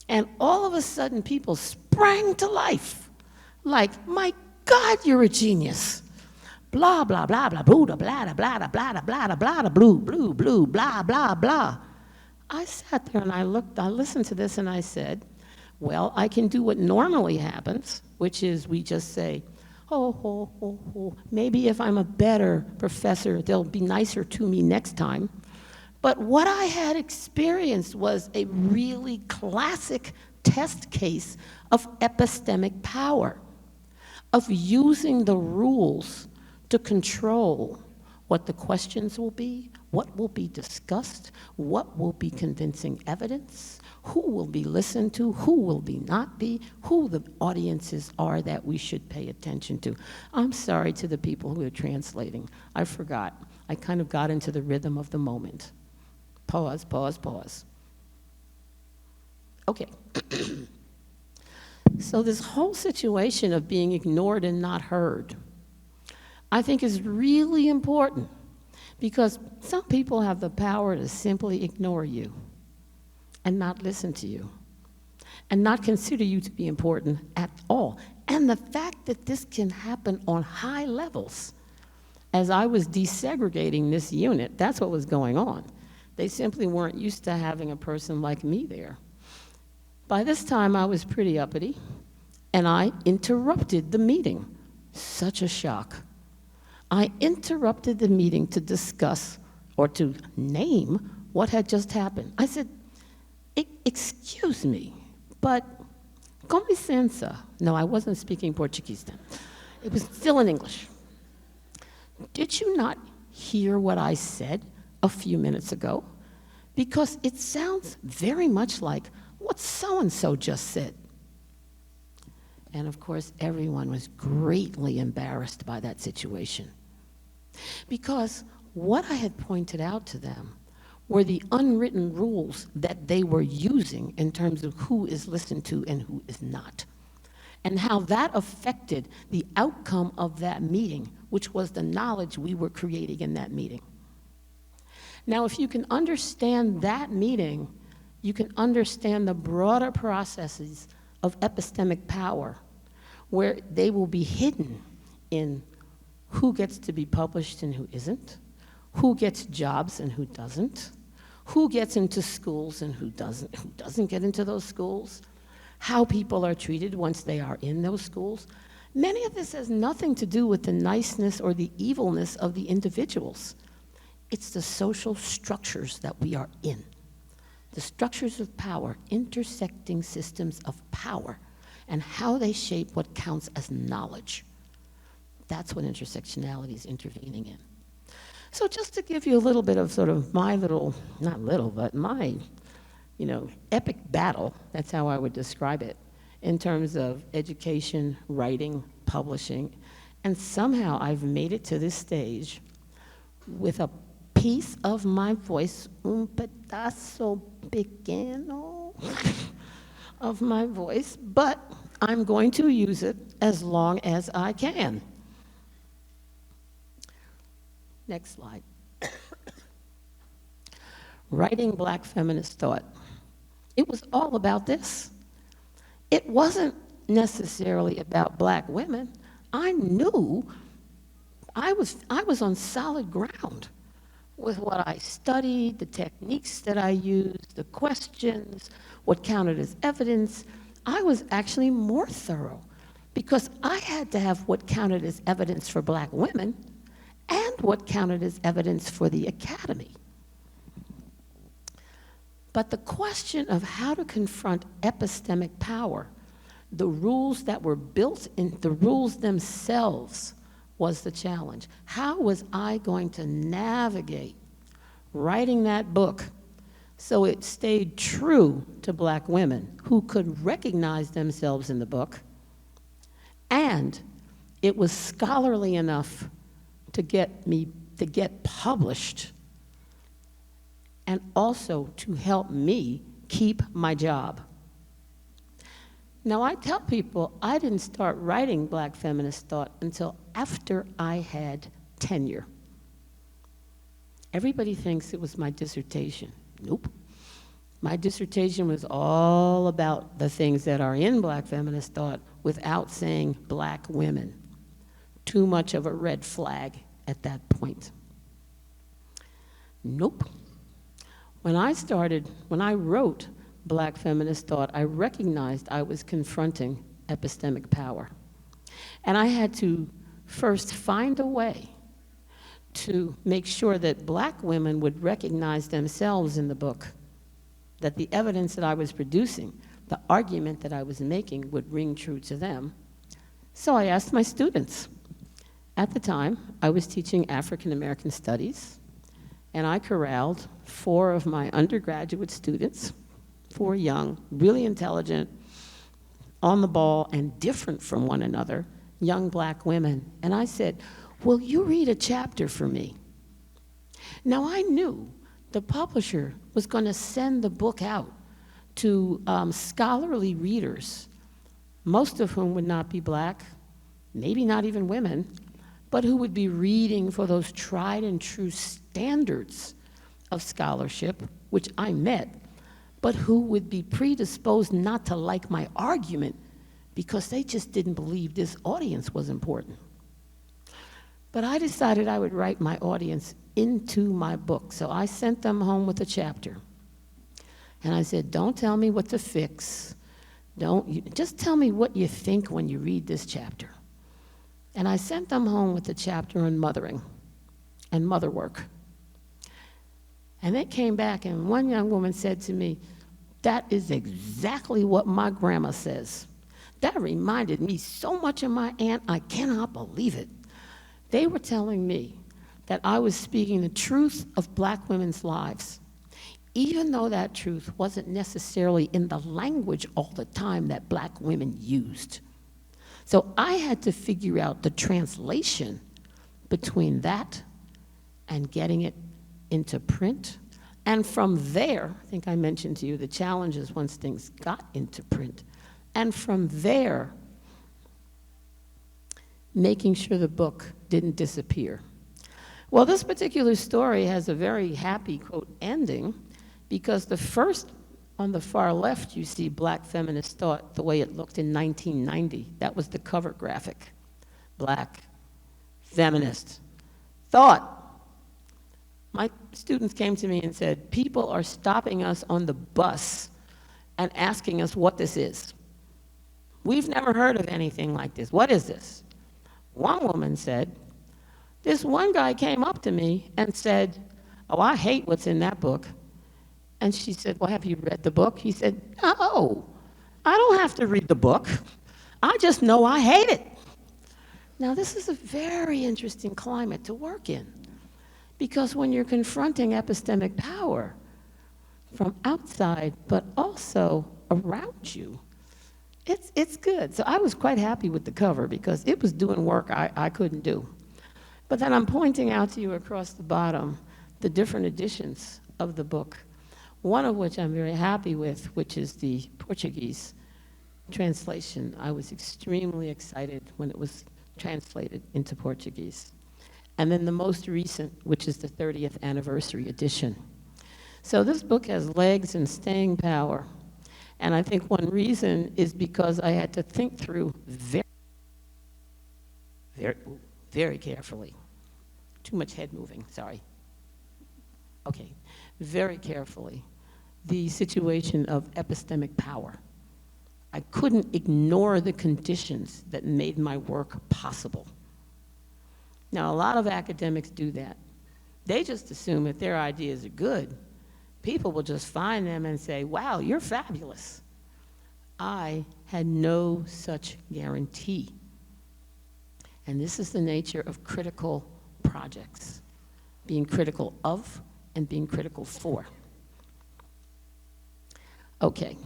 and all of a sudden people sprang to life like, my God, you're a genius. Blah, blah, blah, blah, blah, blah, blah, blah, blah, blah, blah, blue, blue, blue, blah, blah, blah. I sat there and I listened to this and I said, well, I can do what normally happens, which is we just say, maybe if I'm a better professor, they'll be nicer to me next time. But what I had experienced was a really classic test case of epistemic power, of using the rules to control what the questions will be, what will be discussed, what will be convincing evidence, who will be listened to, who will be not be, who the audiences are that we should pay attention to. I'm sorry to the people who are translating. I forgot. I kind of got into the rhythm of the moment. Pause, pause, pause. Okay. So this whole situation of being ignored and not heard, I think is really important because some people have the power to simply ignore you and not listen to you and not consider you to be important at all. And the fact that this can happen on high levels, as I was desegregating this unit, that's what was going on. They simply weren't used to having a person like me there. By this time, I was pretty uppity, and I interrupted the meeting. Such a shock. I interrupted the meeting to discuss or to name what had just happened. I said, excuse me, but com licença. No, I wasn't speaking Portuguese then. It was still in English. Did you not hear what I said a few minutes ago? Because it sounds very much like what so-and-so just said. And of course, everyone was greatly embarrassed by that situation. Because what I had pointed out to them were the unwritten rules that they were using in terms of who is listened to and who is not, and how that affected the outcome of that meeting, which was the knowledge we were creating in that meeting. Now, if you can understand that meeting, you can understand the broader processes of epistemic power, where they will be hidden in who gets to be published and who isn't, who gets jobs and who doesn't, who gets into schools and who doesn't get into those schools, how people are treated once they are in those schools. Many of this has nothing to do with the niceness or the evilness of the individuals. It's the social structures that we are in. The structures of power, intersecting systems of power, and how they shape what counts as knowledge. That's what intersectionality is intervening in. So just to give you a little bit of sort of my little, not little, but my, epic battle, that's how I would describe it, in terms of education, writing, publishing, and somehow I've made it to this stage with a piece of my voice, un pedazo pequeño of my voice, but I'm going to use it as long as I can. Next slide. Writing Black feminist thought. It was all about this. It wasn't necessarily about Black women. I knew I was on solid ground. with what I studied, the techniques that I used, the questions, what counted as evidence, I was actually more thorough because I had to have what counted as evidence for Black women and what counted as evidence for the academy. But the question of how to confront epistemic power, the rules that were built in, the rules themselves, was the challenge. How was I going to navigate writing that book so it stayed true to Black women who could recognize themselves in the book, and it was scholarly enough to get published, and also to help me keep my job. Now, I tell people I didn't start writing Black feminist thought until after I had tenure. Everybody thinks it was my dissertation. Nope. My dissertation was all about the things that are in Black feminist thought without saying Black women. Too much of a red flag at that point. Nope. When I wrote Black feminist thought, I recognized I was confronting epistemic power. And I had to first find a way to make sure that Black women would recognize themselves in the book, that the evidence that I was producing, the argument that I was making would ring true to them. So I asked my students. At the time, I was teaching African American studies, and I corralled 4 of my undergraduate students, 4 young, really intelligent, on the ball and different from one another, young Black women. And I said, will you read a chapter for me? Now I knew the publisher was going to send the book out to scholarly readers, most of whom would not be Black, maybe not even women, but who would be reading for those tried and true standards of scholarship, which I met, but who would be predisposed not to like my argument because they just didn't believe this audience was important. But I decided I would write my audience into my book, so I sent them home with a chapter. And I said, don't tell me what to fix. Just tell me what you think when you read this chapter. And I sent them home with a chapter on mothering and mother work. And they came back, and one young woman said to me, that is exactly what my grandma says. That reminded me so much of my aunt, I cannot believe it. They were telling me that I was speaking the truth of Black women's lives, even though that truth wasn't necessarily in the language all the time that Black women used. So I had to figure out the translation between that and getting it into print. And from there, I think I mentioned to you the challenges once things got into print. And from there, making sure the book didn't disappear. Well, this particular story has a very happy, quote, ending, because the first, on the far left, you see Black feminist thought the way it looked in 1990. That was the cover graphic. Black feminist thought. My students came to me and said, people are stopping us on the bus and asking us what this is. We've never heard of anything like this. What is this? One woman said, this one guy came up to me and said, oh, I hate what's in that book. And she said, well, have you read the book? He said, no, I don't have to read the book. I just know I hate it. Now, this is a very interesting climate to work in, because when you're confronting epistemic power from outside, but also around you, it's good. So I was quite happy with the cover because it was doing work I couldn't do. But then I'm pointing out to you across the bottom the different editions of the book, one of which I'm very happy with, which is the Portuguese translation. I was extremely excited when it was translated into Portuguese. And then the most recent, which is the 30th anniversary edition. So this book has legs and staying power. And I think one reason is because I had to think through very carefully. Too much head moving, sorry. okay, very carefully, the situation of epistemic power. I couldn't ignore the conditions that made my work possible. Now, a lot of academics do that. They just assume if their ideas are good, people will just find them and say, wow, you're fabulous. I had no such guarantee. And this is the nature of critical projects, being critical of and being critical for. Okay,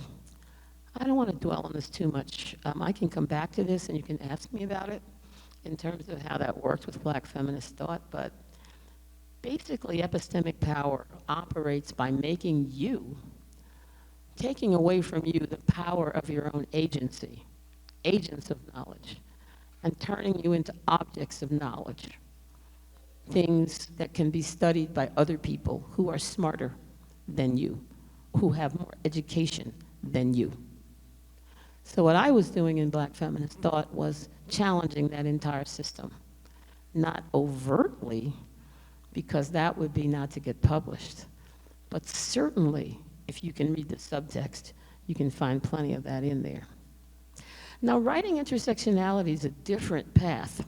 I don't want to dwell on this too much. I can come back to this and you can ask me about it in terms of how that worked with Black feminist thought, but basically epistemic power operates by making you, taking away from you the power of your own agency, agents of knowledge, and turning you into objects of knowledge, things that can be studied by other people who are smarter than you, who have more education than you. So what I was doing in Black feminist thought was challenging that entire system, not overtly, because that would be not to get published, but certainly, if you can read the subtext, you can find plenty of that in there. Now, writing intersectionality is a different path,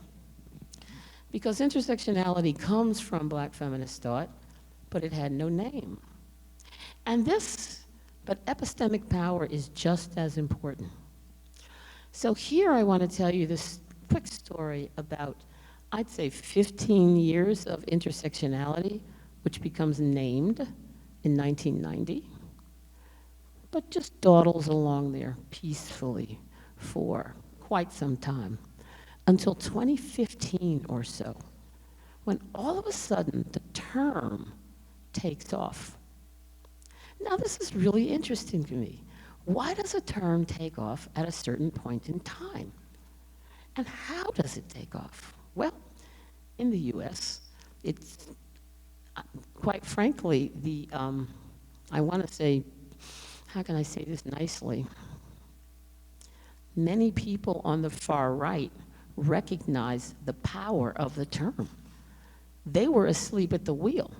because intersectionality comes from Black feminist thought, but it had no name. But epistemic power is just as important. So here I want to tell you this quick story about, I'd say, 15 years of intersectionality, which becomes named in 1990, but just dawdles along there peacefully for quite some time, until 2015 or so, when all of a sudden the term takes off. Now, this is really interesting to me. Why does a term take off at a certain point in time? And how does it take off? Well, in the US, it's, quite frankly, I want to say, how can I say this nicely? Many people on the far right recognize the power of the term. They were asleep at the wheel.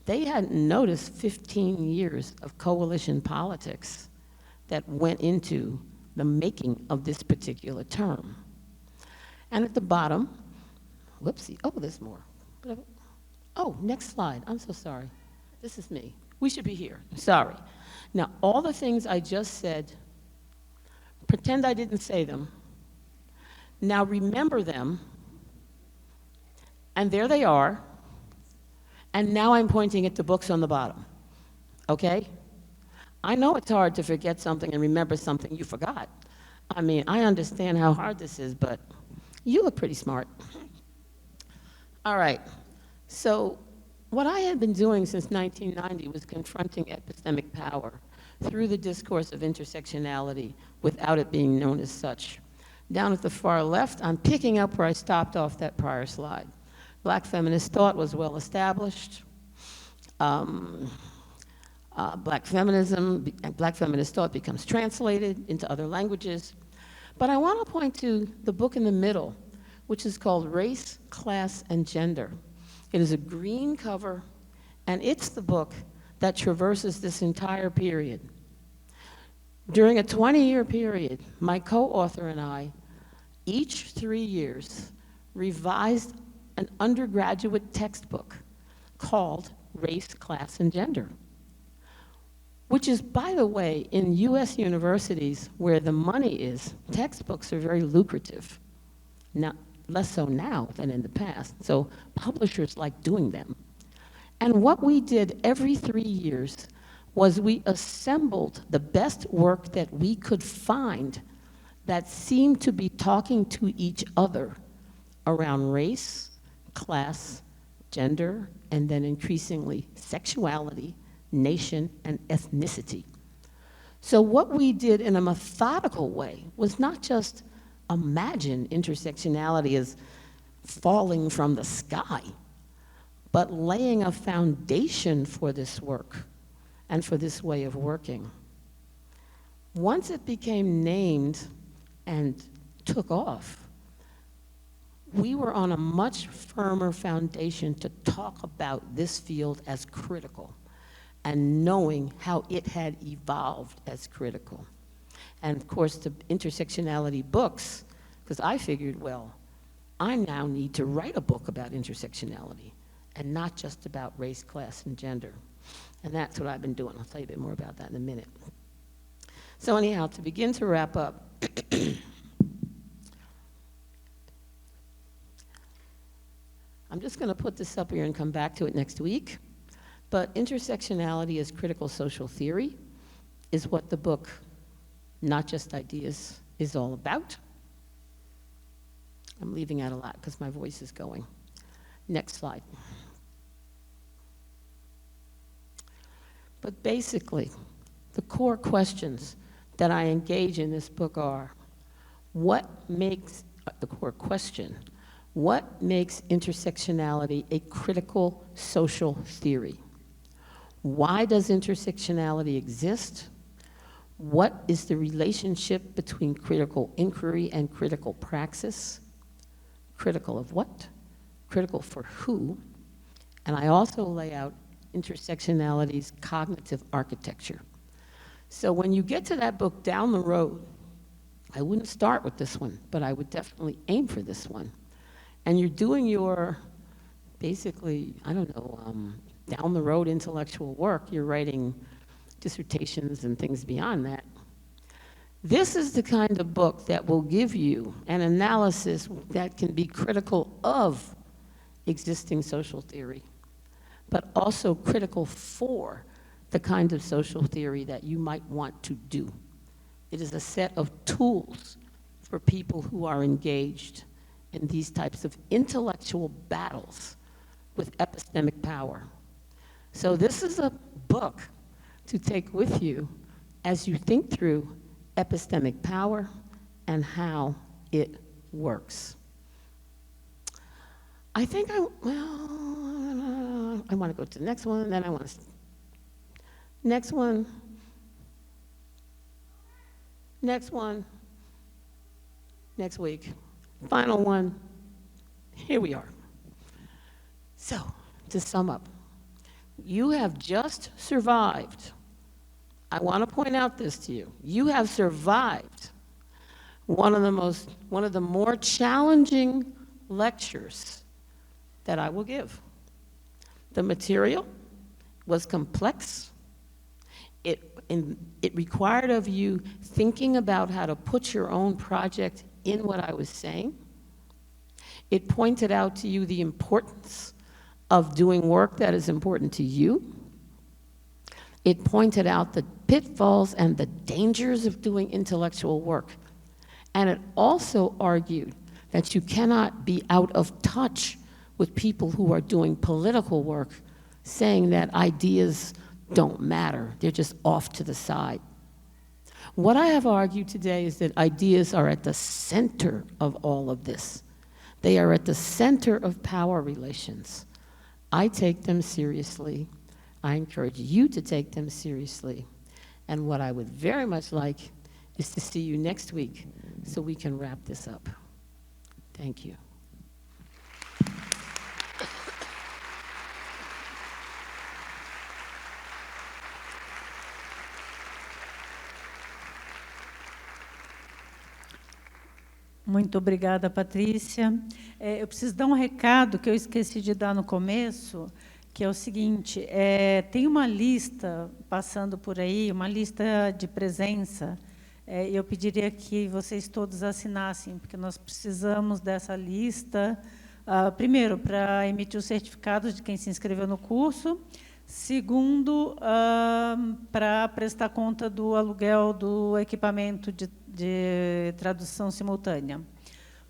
They hadn't noticed 15 years of coalition politics that went into the making of this particular term. And at the bottom, whoopsie, oh, there's more. Oh, next slide, I'm so sorry. This is me. We should be here, sorry. Now, all the things I just said, pretend I didn't say them. Now remember them, and there they are, and now I'm pointing at the books on the bottom, okay? I know it's hard to forget something and remember something you forgot. I mean, I understand how hard this is, but you look pretty smart. All right, so what I had been doing since 1990 was confronting epistemic power through the discourse of intersectionality without it being known as such. Down at the far left, I'm picking up where I stopped off that prior slide. Black feminist thought was well established. Black feminist thought becomes translated into other languages. But I want to point to the book in the middle, which is called Race, Class, and Gender. It is a green cover, and it's the book that traverses this entire period. During a 20-year period, my co-author and I, each 3 years, revised an undergraduate textbook called Race, Class, and Gender, which is, by the way, in US universities where the money is, textbooks are very lucrative. Now, less so now than in the past, so publishers like doing them. And what we did every 3 years was we assembled the best work that we could find that seemed to be talking to each other around race, class, gender, and then increasingly sexuality, nation, and ethnicity. So what we did in a methodical way was not just imagine intersectionality as falling from the sky, but laying a foundation for this work and for this way of working. Once it became named and took off, we were on a much firmer foundation to talk about this field as critical and knowing how it had evolved as critical. And of course, the intersectionality books, because I figured, well, I now need to write a book about intersectionality and not just about race, class, and gender. And that's what I've been doing. I'll tell you a bit more about that in a minute. So anyhow, to begin to wrap up, I'm just going to put this up here and come back to it next week. But intersectionality as critical social theory is what the book, Not Just Ideas, is all about. I'm leaving out a lot because my voice is going. Next slide. But basically, the core questions that I engage in this book are, the core question, what makes intersectionality a critical social theory? Why does intersectionality exist? What is the relationship between critical inquiry and critical praxis? Critical of what? Critical for who? And I also lay out intersectionality's cognitive architecture. So when you get to that book down the road, I wouldn't start with this one, but I would definitely aim for this one. And you're doing your, basically, I don't know, down the road intellectual work, you're writing dissertations and things beyond that. This is the kind of book that will give you an analysis that can be critical of existing social theory, but also critical for the kind of social theory that you might want to do. It is a set of tools for people who are engaged in these types of intellectual battles with epistemic power. So this is a book to take with you as you think through epistemic power and how it works. I think I want to go to the next one, then I want to, next one, next week, final one, here we are. So, to sum up, you have just survived. I want to point out this to you. You have survived one of the more challenging lectures that I will give. The material was complex. It required of you thinking about how to put your own project in what I was saying. It pointed out to you the importance of doing work that is important to you. It pointed out the pitfalls and the dangers of doing intellectual work. And it also argued that you cannot be out of touch with people who are doing political work, saying that ideas don't matter, they're just off to the side. What I have argued today is that ideas are at the center of all of this. They are at the center of power relations. I take them seriously. I encourage you to take them seriously. And what I would very much like is to see you next week so we can wrap this up. Thank you. Muito obrigada, Patrícia. Eu preciso dar um recado que eu esqueci de dar no começo, que é o seguinte, tem uma lista passando por aí, uma lista de presença, eu pediria que vocês todos assinassem, porque nós precisamos dessa lista, primeiro, para emitir os certificados de quem se inscreveu no curso, segundo, para prestar conta do aluguel do equipamento de tradução simultânea.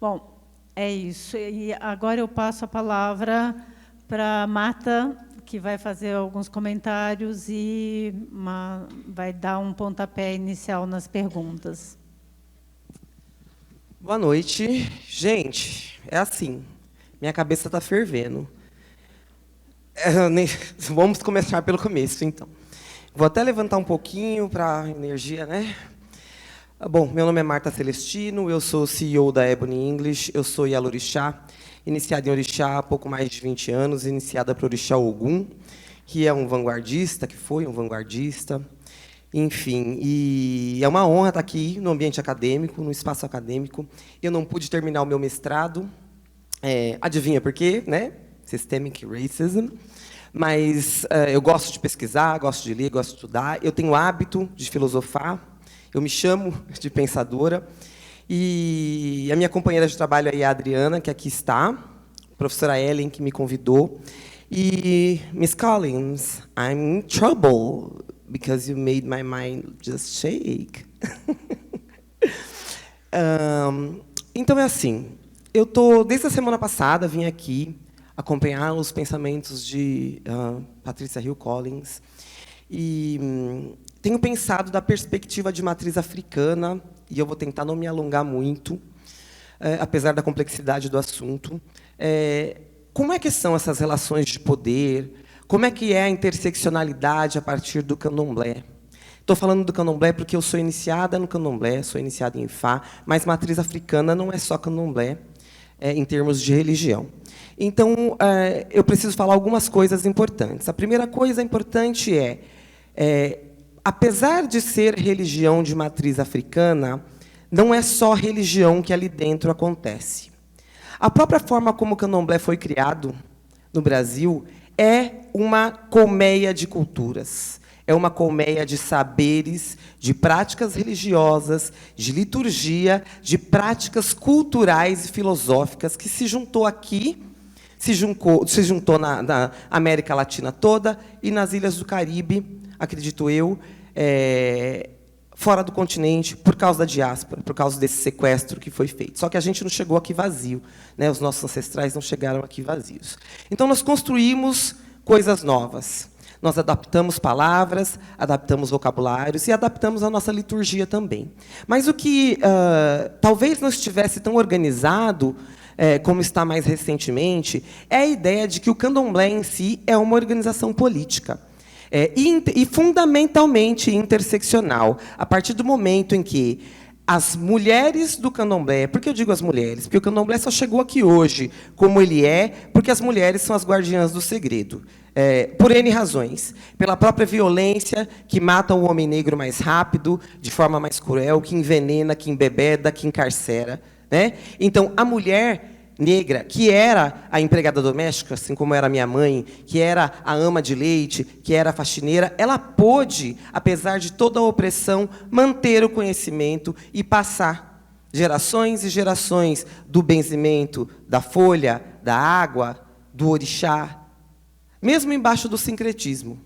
Bom, é isso. E agora eu passo a palavra para a Marta, que vai fazer alguns comentários e vai dar um pontapé inicial nas perguntas. Boa noite. Gente, é assim, minha cabeça está fervendo. Vamos começar pelo começo, então. Vou até levantar um pouquinho para a energia, né? Bom, meu nome é Marta Celestino, eu sou CEO da Ebony English, eu sou Yalorixá, iniciada em Orixá há pouco mais de 20 anos, iniciada por Orixá Ogum, que é um vanguardista, que foi um vanguardista, enfim, e é uma honra estar aqui no ambiente acadêmico, no espaço acadêmico. Eu não pude terminar o meu mestrado, adivinha por quê, né? Systemic Racism, mas eu gosto de pesquisar, gosto de ler, gosto de estudar, eu tenho hábito de filosofar, eu me chamo de pensadora, e a minha companheira de trabalho aí é a Adriana, que aqui está, a professora Ellen, que me convidou. E, Miss Collins, I'm in trouble, because you made my mind just shake. Então, é assim, desde a semana passada, vim aqui acompanhar os pensamentos de Patricia Hill Collins, e tenho pensado da perspectiva de matriz africana, e eu vou tentar não me alongar muito, apesar da complexidade do assunto. Como é que são essas relações de poder? Como é que é a interseccionalidade a partir do candomblé? Estou falando do candomblé porque eu sou iniciada no candomblé, sou iniciada em Ifá, mas matriz africana não é só candomblé, em termos de religião. Então, eu preciso falar algumas coisas importantes. A primeira coisa importante apesar de ser religião de matriz africana, não é só religião que ali dentro acontece. A própria forma como o candomblé foi criado no Brasil é uma colmeia de culturas, é uma colmeia de saberes, de práticas religiosas, de liturgia, de práticas culturais e filosóficas que se juntou aqui, se juntou na América Latina toda e nas ilhas do Caribe, acredito eu, fora do continente, por causa da diáspora, por causa desse sequestro que foi feito. Só que a gente não chegou aqui vazio, né? Os nossos ancestrais não chegaram aqui vazios. Então, nós construímos coisas novas. Nós adaptamos palavras, adaptamos vocabulários e adaptamos a nossa liturgia também. Mas o que talvez não estivesse tão organizado, como está mais recentemente, é a ideia de que o candomblé em si é uma organização política. E fundamentalmente interseccional, a partir do momento em que as mulheres do candomblé, por que eu digo as mulheres? Porque o candomblé só chegou aqui hoje como ele é, porque as mulheres são as guardiãs do segredo, por N razões. Pela própria violência, que mata o homem negro mais rápido, de forma mais cruel, que envenena, que embebeda, que encarcera, né? Então, a mulher negra, que era a empregada doméstica, assim como era minha mãe, que era a ama de leite, que era a faxineira, ela pôde, apesar de toda a opressão, manter o conhecimento e passar gerações e gerações do benzimento, da folha, da água, do orixá, mesmo embaixo do sincretismo.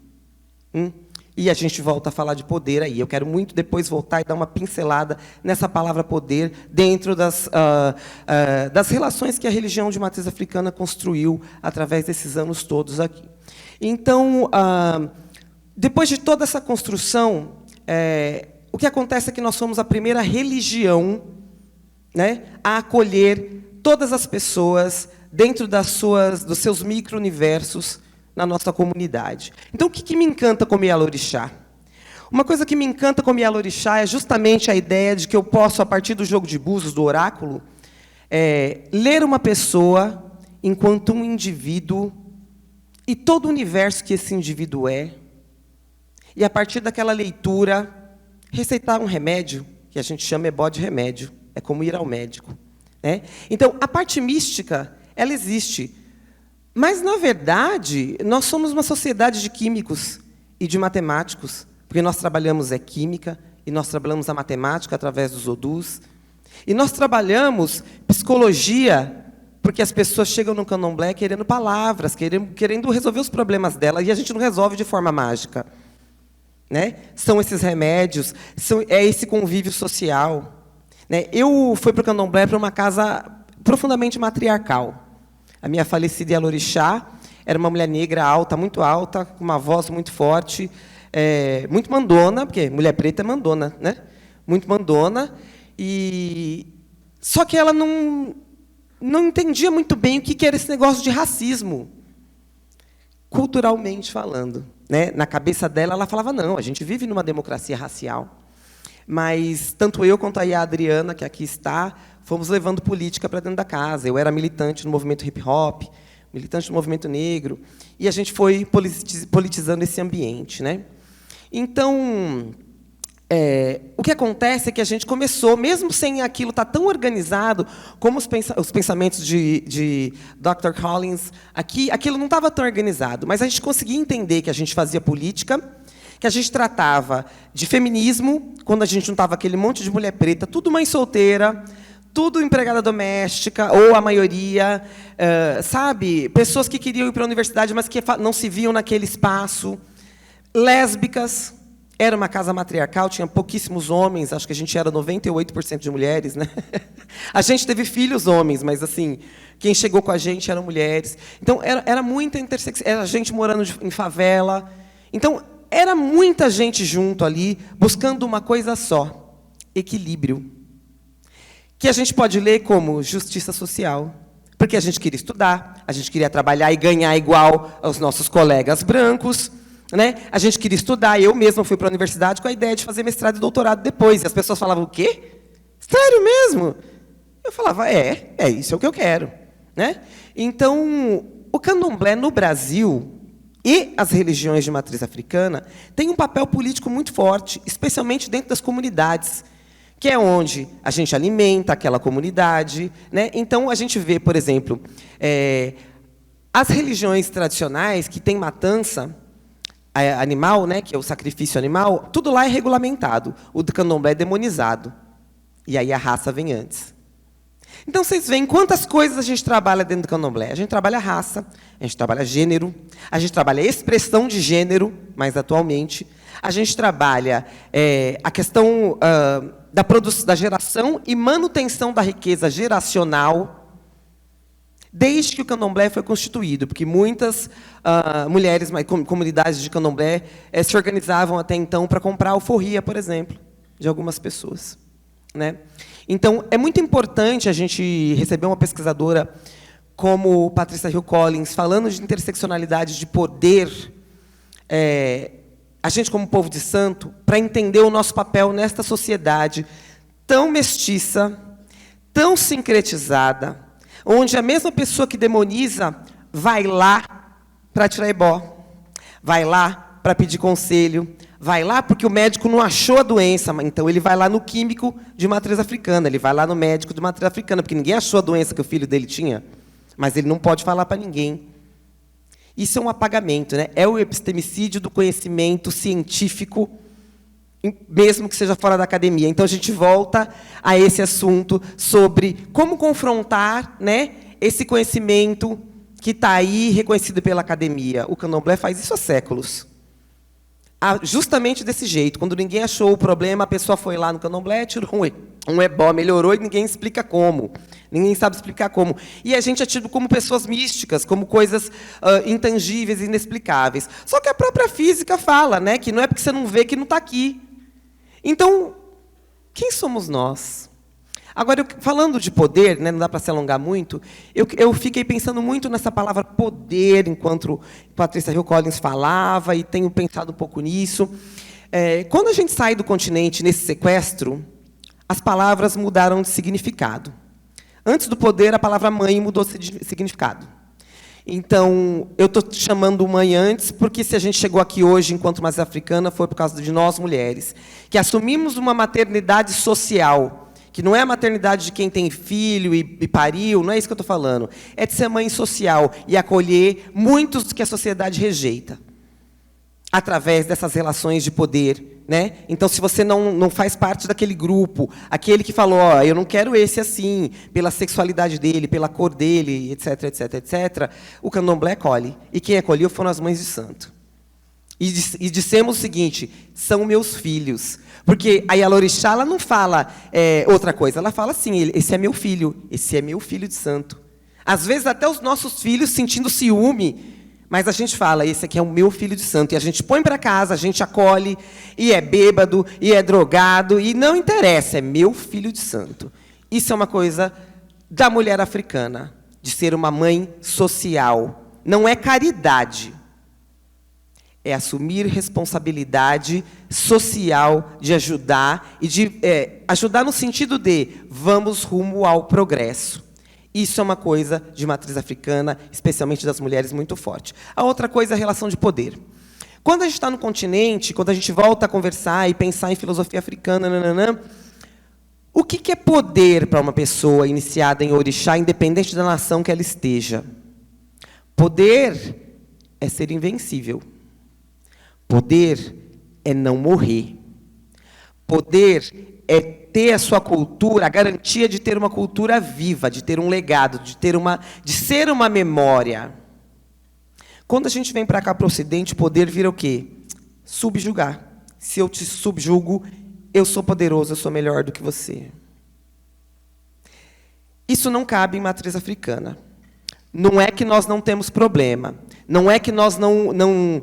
E a gente volta a falar de poder aí. Eu quero muito depois voltar e dar uma pincelada nessa palavra poder dentro das relações que a religião de matriz africana construiu através desses anos todos aqui. Então, depois de toda essa construção, o que acontece é que nós somos a primeira religião, né, a acolher todas as pessoas dentro dos seus micro-universos, na nossa comunidade. Então, o que me encanta como Yalorixá? Uma coisa que me encanta como Yalorixá é justamente a ideia de que eu posso, a partir do jogo de búzios, do oráculo, ler uma pessoa enquanto um indivíduo e todo o universo que esse indivíduo é, e, a partir daquela leitura, receitar um remédio, que a gente chama ebó de remédio, é como ir ao médico, né? Então, a parte mística, ela existe. Mas, na verdade, nós somos uma sociedade de químicos e de matemáticos, porque nós trabalhamos química, e nós trabalhamos a matemática através dos odus, e nós trabalhamos psicologia, porque as pessoas chegam no candomblé querendo palavras, querendo resolver os problemas delas, e a gente não resolve de forma mágica, né? São esses remédios, é esse convívio social, né? Eu fui para o candomblé para uma casa profundamente matriarcal. A minha falecida Yalorixá era uma mulher negra alta, com uma voz muito forte, muito mandona, porque mulher preta é mandona, né? Muito mandona, só que ela não entendia muito bem o que era esse negócio de racismo, culturalmente falando, né? Na cabeça dela, ela falava, não, a gente vive numa democracia racial. mas tanto eu quanto a Adriana, que aqui está, fomos levando política para dentro da casa. Eu era militante no movimento hip-hop, militante no movimento negro, e a gente foi politizando esse ambiente, né? Então, o que acontece é que a gente começou, mesmo sem aquilo estar tão organizado como os pensamentos de Dr. Collins, aquilo não estava tão organizado, mas a gente conseguia entender que a gente fazia política, que a gente tratava de feminismo, quando a gente juntava aquele monte de mulher preta, tudo mãe solteira, tudo empregada doméstica, ou a maioria, sabe? Pessoas que queriam ir para a universidade, mas que não se viam naquele espaço. Lésbicas. Era uma casa matriarcal, tinha pouquíssimos homens, acho que a gente era 98% de mulheres, né? A gente teve filhos homens, mas assim, quem chegou com a gente eram mulheres. Então, era muita intersecção, era gente morando em favela. Então, era muita gente junto ali, buscando uma coisa só: equilíbrio. Que a gente pode ler como justiça social, porque a gente queria estudar, a gente queria trabalhar e ganhar igual aos nossos colegas brancos, né? A gente queria estudar, eu mesma fui para a universidade com a ideia de fazer mestrado e doutorado depois, e as pessoas falavam: o quê? Sério mesmo? Eu falava: isso é o que eu quero, né? Então, o candomblé no Brasil e as religiões de matriz africana têm um papel político muito forte, especialmente dentro das comunidades, que é onde a gente alimenta aquela comunidade, né? Então, a gente vê, por exemplo, as religiões tradicionais que têm matança animal, né, que é o sacrifício animal, tudo lá é regulamentado. O do candomblé é demonizado. E aí a raça vem antes. Então, vocês veem quantas coisas a gente trabalha dentro do candomblé. A gente trabalha raça, a gente trabalha gênero, a gente trabalha expressão de gênero, mais atualmente. A gente trabalha a questão da geração e manutenção da riqueza geracional, desde que o candomblé foi constituído, porque muitas mulheres, comunidades de candomblé, se organizavam até então para comprar alforria, por exemplo, de algumas pessoas, né? Então, é muito importante a gente receber uma pesquisadora como Patricia Hill Collins, falando de interseccionalidade, de poder, a gente, como povo de santo, para entender o nosso papel nesta sociedade tão mestiça, tão sincretizada, onde a mesma pessoa que demoniza vai lá para tirar ebó, vai lá para pedir conselho, vai lá porque o médico não achou a doença, então ele vai lá no químico de matriz africana, ele vai lá no médico de matriz africana, porque ninguém achou a doença que o filho dele tinha, mas ele não pode falar para ninguém. Isso é um apagamento, né? É o epistemicídio do conhecimento científico, mesmo que seja fora da academia. Então, a gente volta a esse assunto sobre como confrontar, né, esse conhecimento que está aí reconhecido pela academia. O candomblé faz isso há séculos. Justamente desse jeito. Quando ninguém achou o problema, a pessoa foi lá no candomblé, tirou um ebó, melhorou, e ninguém explica como. Ninguém sabe explicar como. E a gente é tido como pessoas místicas, como coisas intangíveis, inexplicáveis. Só que a própria física fala, né, que não é porque você não vê que não está aqui. Então, quem somos nós? Agora, falando de poder, né, não dá para se alongar muito, eu fiquei pensando muito nessa palavra poder, enquanto Patricia Hill Collins falava, e tenho pensado um pouco nisso. Quando a gente sai do continente nesse sequestro, as palavras mudaram de significado. Antes do poder, a palavra mãe mudou de significado. Então, eu estou chamando mãe antes, porque se a gente chegou aqui hoje, enquanto matriz africana, foi por causa de nós, mulheres, que assumimos uma maternidade social, que não é a maternidade de quem tem filho e pariu, não é isso que eu estou falando. É de ser mãe social e acolher muitos que a sociedade rejeita, através dessas relações de poder, né? Então, se você não faz parte daquele grupo, aquele que falou: ó, eu não quero esse assim, pela sexualidade dele, pela cor dele, etc, etc, etc, o candomblé acolhe. E quem acolheu foram as mães de santo. E dissemos o seguinte: são meus filhos. Porque a Yalorixá, ela não fala outra coisa, ela fala assim: esse é meu filho de santo. Às vezes, até os nossos filhos sentindo ciúme, mas a gente fala: esse aqui é o meu filho de santo. E a gente põe para casa, a gente acolhe, e é bêbado, e é drogado, e não interessa, é meu filho de santo. Isso é uma coisa da mulher africana, de ser uma mãe social. Não é caridade. é assumir responsabilidade social de ajudar, e de ajudar no sentido de vamos rumo ao progresso. Isso é uma coisa de matriz africana, especialmente das mulheres, muito forte. A outra coisa é a relação de poder. Quando a gente está no continente, quando a gente volta a conversar e pensar em filosofia africana, o que é poder para uma pessoa iniciada em orixá, independente da nação que ela esteja? Poder é ser invencível. Poder é não morrer. Poder é ter a sua cultura, a garantia de ter uma cultura viva, de ter um legado, de ser uma memória. Quando a gente vem para cá, para o Ocidente, poder vira o quê? Subjugar. Se eu te subjugo, eu sou poderoso, eu sou melhor do que você. Isso não cabe em matriz africana. Não é que nós não temos problema. Não é que nós não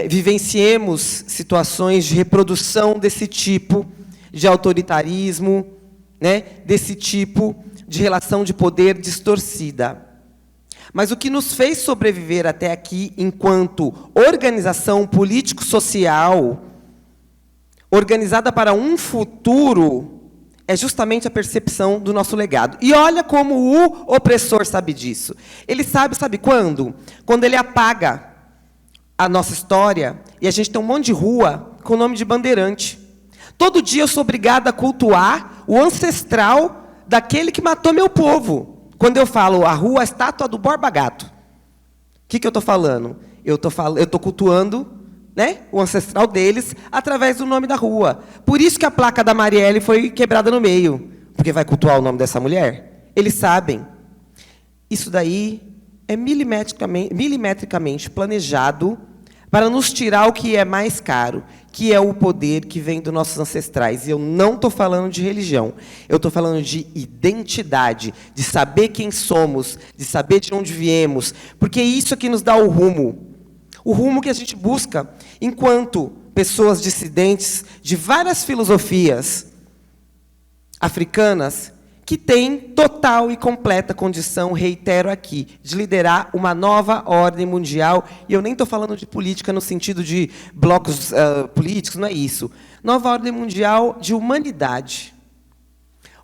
vivenciemos situações de reprodução desse tipo de autoritarismo, né? Desse tipo de relação de poder distorcida. Mas o que nos fez sobreviver até aqui, enquanto organização político-social, organizada para um futuro, é justamente a percepção do nosso legado. E olha como o opressor sabe disso. Ele sabe quando? Quando ele apaga a nossa história, e a gente tem um monte de rua com o nome de bandeirante. Todo dia eu sou obrigada a cultuar o ancestral daquele que matou meu povo. Quando eu falo a rua, a estátua do Borba Gato, o que eu estou falando? Eu estou cultuando, né, o ancestral deles através do nome da rua. Por isso que a placa da Marielle foi quebrada no meio, porque vai cultuar o nome dessa mulher. Eles sabem. Isso daí é milimetricamente planejado para nos tirar o que é mais caro, que é o poder que vem dos nossos ancestrais. E eu não estou falando de religião, eu estou falando de identidade, de saber quem somos, de saber de onde viemos, porque isso aqui nos dá o rumo que a gente busca enquanto pessoas dissidentes de várias filosofias africanas que têm total e completa condição, reitero aqui, de liderar uma nova ordem mundial. E eu nem estou falando de política no sentido de blocos políticos, não é isso. Nova ordem mundial de humanidade.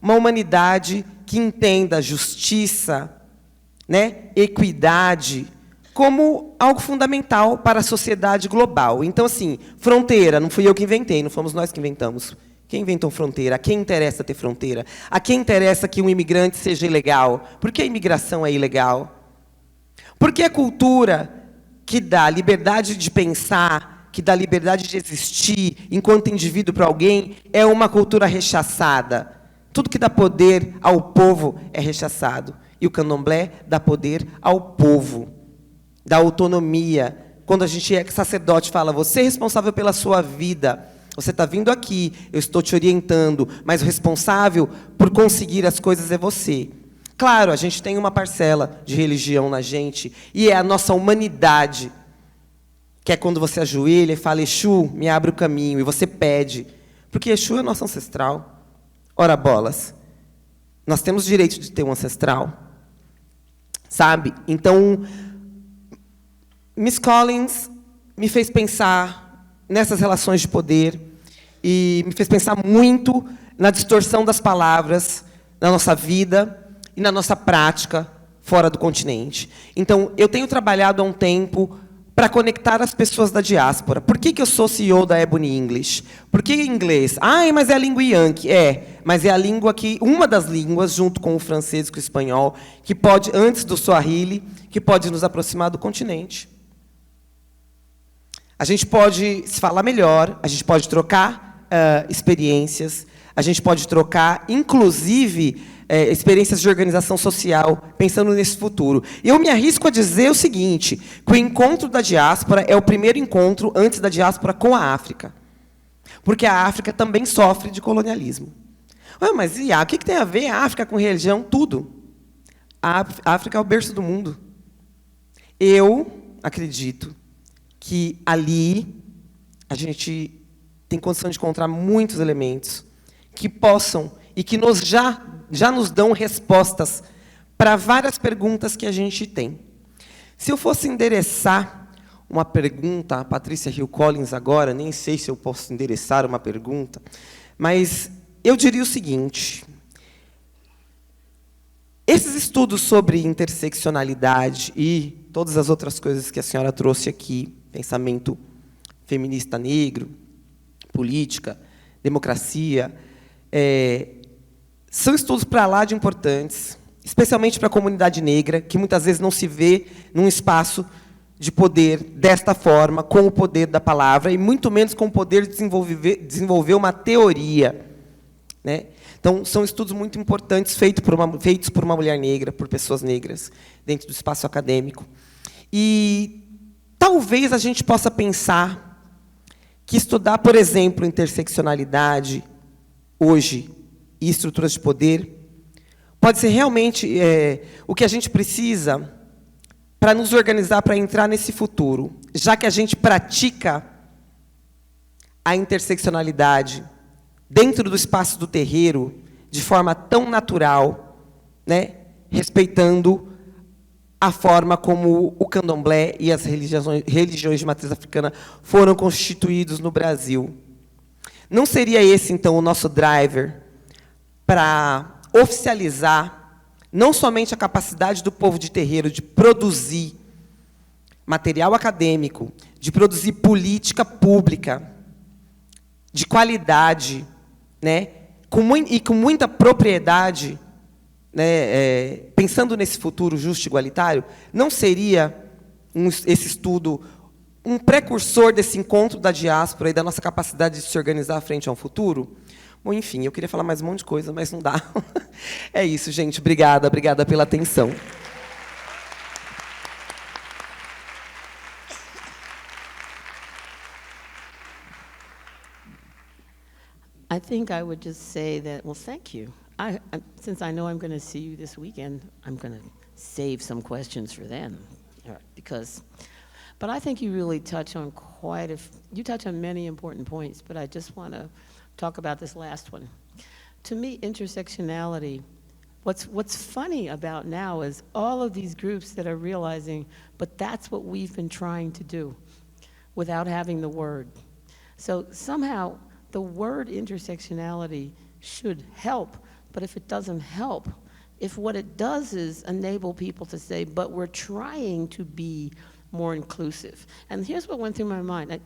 Uma humanidade que entenda justiça, né, equidade, como algo fundamental para a sociedade global. Então, assim, fronteira, não fui eu que inventei, não fomos nós que inventamos. Quem inventou fronteira? A quem interessa ter fronteira? A quem interessa que um imigrante seja ilegal? Por que a imigração é ilegal? Porque a cultura que dá liberdade de pensar, que dá liberdade de existir enquanto indivíduo para alguém, é uma cultura rechaçada. Tudo que dá poder ao povo é rechaçado. E o candomblé dá poder ao povo, dá autonomia. Quando a gente é sacerdote, fala, você é responsável pela sua vida. Você está vindo aqui, eu estou te orientando, mas o responsável por conseguir as coisas é você. Claro, a gente tem uma parcela de religião na gente, e é a nossa humanidade, que é quando você ajoelha e fala, Exu, me abre o caminho, e você pede, porque Exu é nosso ancestral. Ora, bolas, nós temos direito de ter um ancestral, sabe? Então, Miss Collins me fez pensar nessas relações de poder, e me fez pensar muito na distorção das palavras, na nossa vida e na nossa prática fora do continente. Então, eu tenho trabalhado há um tempo para conectar as pessoas da diáspora. Por que eu sou CEO da Ebony English? Por que inglês? Mas é a língua Yankee. Mas é a língua que, uma das línguas, junto com o francês e com o espanhol, que pode, antes do Swahili, que pode nos aproximar do continente. A gente pode se falar melhor, a gente pode trocar experiências, a gente pode trocar, inclusive, experiências de organização social, pensando nesse futuro. Eu me arrisco a dizer o seguinte, que o encontro da diáspora é o primeiro encontro antes da diáspora com a África. Porque a África também sofre de colonialismo. Mas e o que tem a ver a África com religião? Tudo. A África é o berço do mundo. Eu acredito que ali a gente tem condição de encontrar muitos elementos que possam e que já nos dão respostas para várias perguntas que a gente tem. Se eu fosse endereçar uma pergunta à Patricia Hill Collins agora, nem sei se eu posso endereçar uma pergunta, mas eu diria o seguinte: esses estudos sobre interseccionalidade e todas as outras coisas que a senhora trouxe aqui, pensamento feminista negro, política, democracia, são estudos para lá de importantes, especialmente para a comunidade negra, que muitas vezes não se vê num espaço de poder desta forma, com o poder da palavra, e muito menos com o poder de desenvolver uma teoria, né? Então, são estudos muito importantes feitos por uma mulher negra, por pessoas negras, dentro do espaço acadêmico. E talvez a gente possa pensar que estudar, por exemplo, interseccionalidade, hoje, e estruturas de poder, pode ser realmente o que a gente precisa para nos organizar para entrar nesse futuro, já que a gente pratica a interseccionalidade dentro do espaço do terreiro, de forma tão natural, né, respeitando a forma como o candomblé e as religiões de matriz africana foram constituídos no Brasil. Não seria esse, então, o nosso driver para oficializar não somente a capacidade do povo de terreiro de produzir material acadêmico, de produzir política pública de qualidade, né, e com muita propriedade, né, pensando nesse futuro justo e igualitário, não seria esse estudo um precursor desse encontro da diáspora e da nossa capacidade de se organizar frente a um futuro? Bom, enfim, eu queria falar mais um monte de coisa, mas não dá. É isso, gente. Obrigada pela atenção. I think I would just say that, well, thank you. Since I know I'm going to see you this weekend, I'm going to save some questions for then, but I think you really touch on you touch on many important points, but I just want to talk about this last one. To me, intersectionality, what's funny about now is all of these groups that are realizing, but that's what we've been trying to do without having the word. So somehow, the word intersectionality should help, but if it doesn't help, if what it does is enable people to say, but we're trying to be more inclusive. And here's what went through my mind.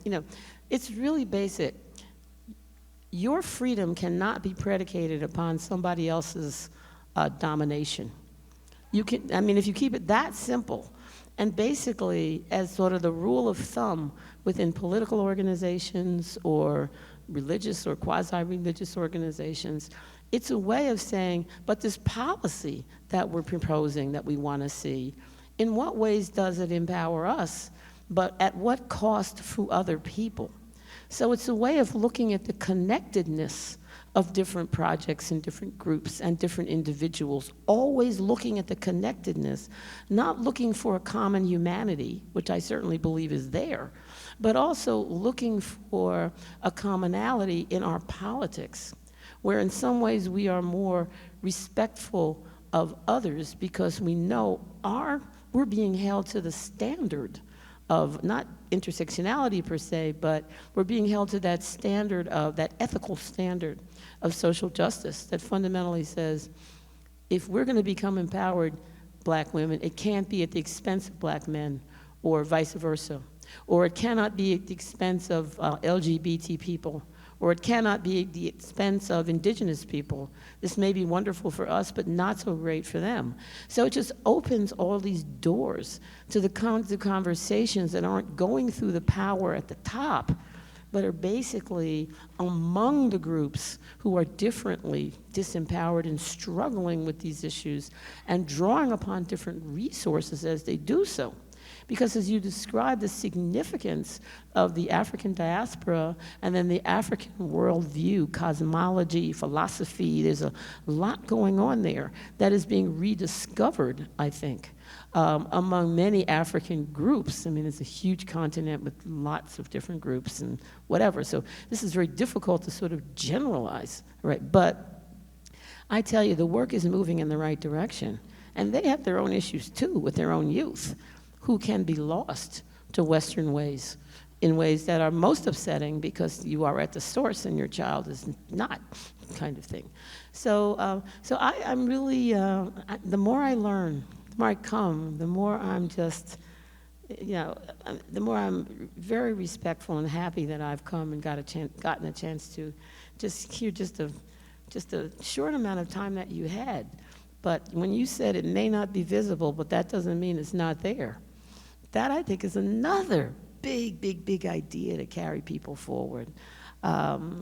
It's really basic. Your freedom cannot be predicated upon somebody else's domination. If you keep it that simple, and basically as sort of the rule of thumb within political organizations or religious or quasi-religious organizations, it's a way of saying, but this policy that we're proposing that we want to see, in what ways does it empower us, but at what cost to other people? So it's a way of looking at the connectedness of different projects and different groups and different individuals, always looking at the connectedness, not looking for a common humanity, which I certainly believe is there, but also looking for a commonality in our politics, where in some ways we are more respectful of others because we know we're being held to the standard of not intersectionality per se, but we're being held to that standard of, that ethical standard of social justice that fundamentally says, if we're going to become empowered black women, it can't be at the expense of black men or vice versa. Or it cannot be at the expense of LGBT people, or it cannot be at the expense of indigenous people. This may be wonderful for us, but not so great for them. So it just opens all these doors to the kinds of conversations that aren't going through the power at the top, but are basically among the groups who are differently disempowered and struggling with these issues and drawing upon different resources as they do so. Because as you describe the significance of the African diaspora and then the African worldview, cosmology, philosophy, there's a lot going on there that is being rediscovered, I think, among many African groups. I mean, it's a huge continent with lots of different groups and whatever. So this is very difficult to sort of generalize, right? But I tell you, the work is moving in the right direction. And they have their own issues too with their own youth, who can be lost, to Western ways, in ways that are most upsetting because you are at the source and your child is not, kind of thing. So, I'm really, the more I learn, the more I come, the more I'm just, the more I'm very respectful and happy that I've come and gotten a chance to just hear just a short amount of time that you had. But when you said it may not be visible, but that doesn't mean it's not there, that I think is another big idea to carry people forward.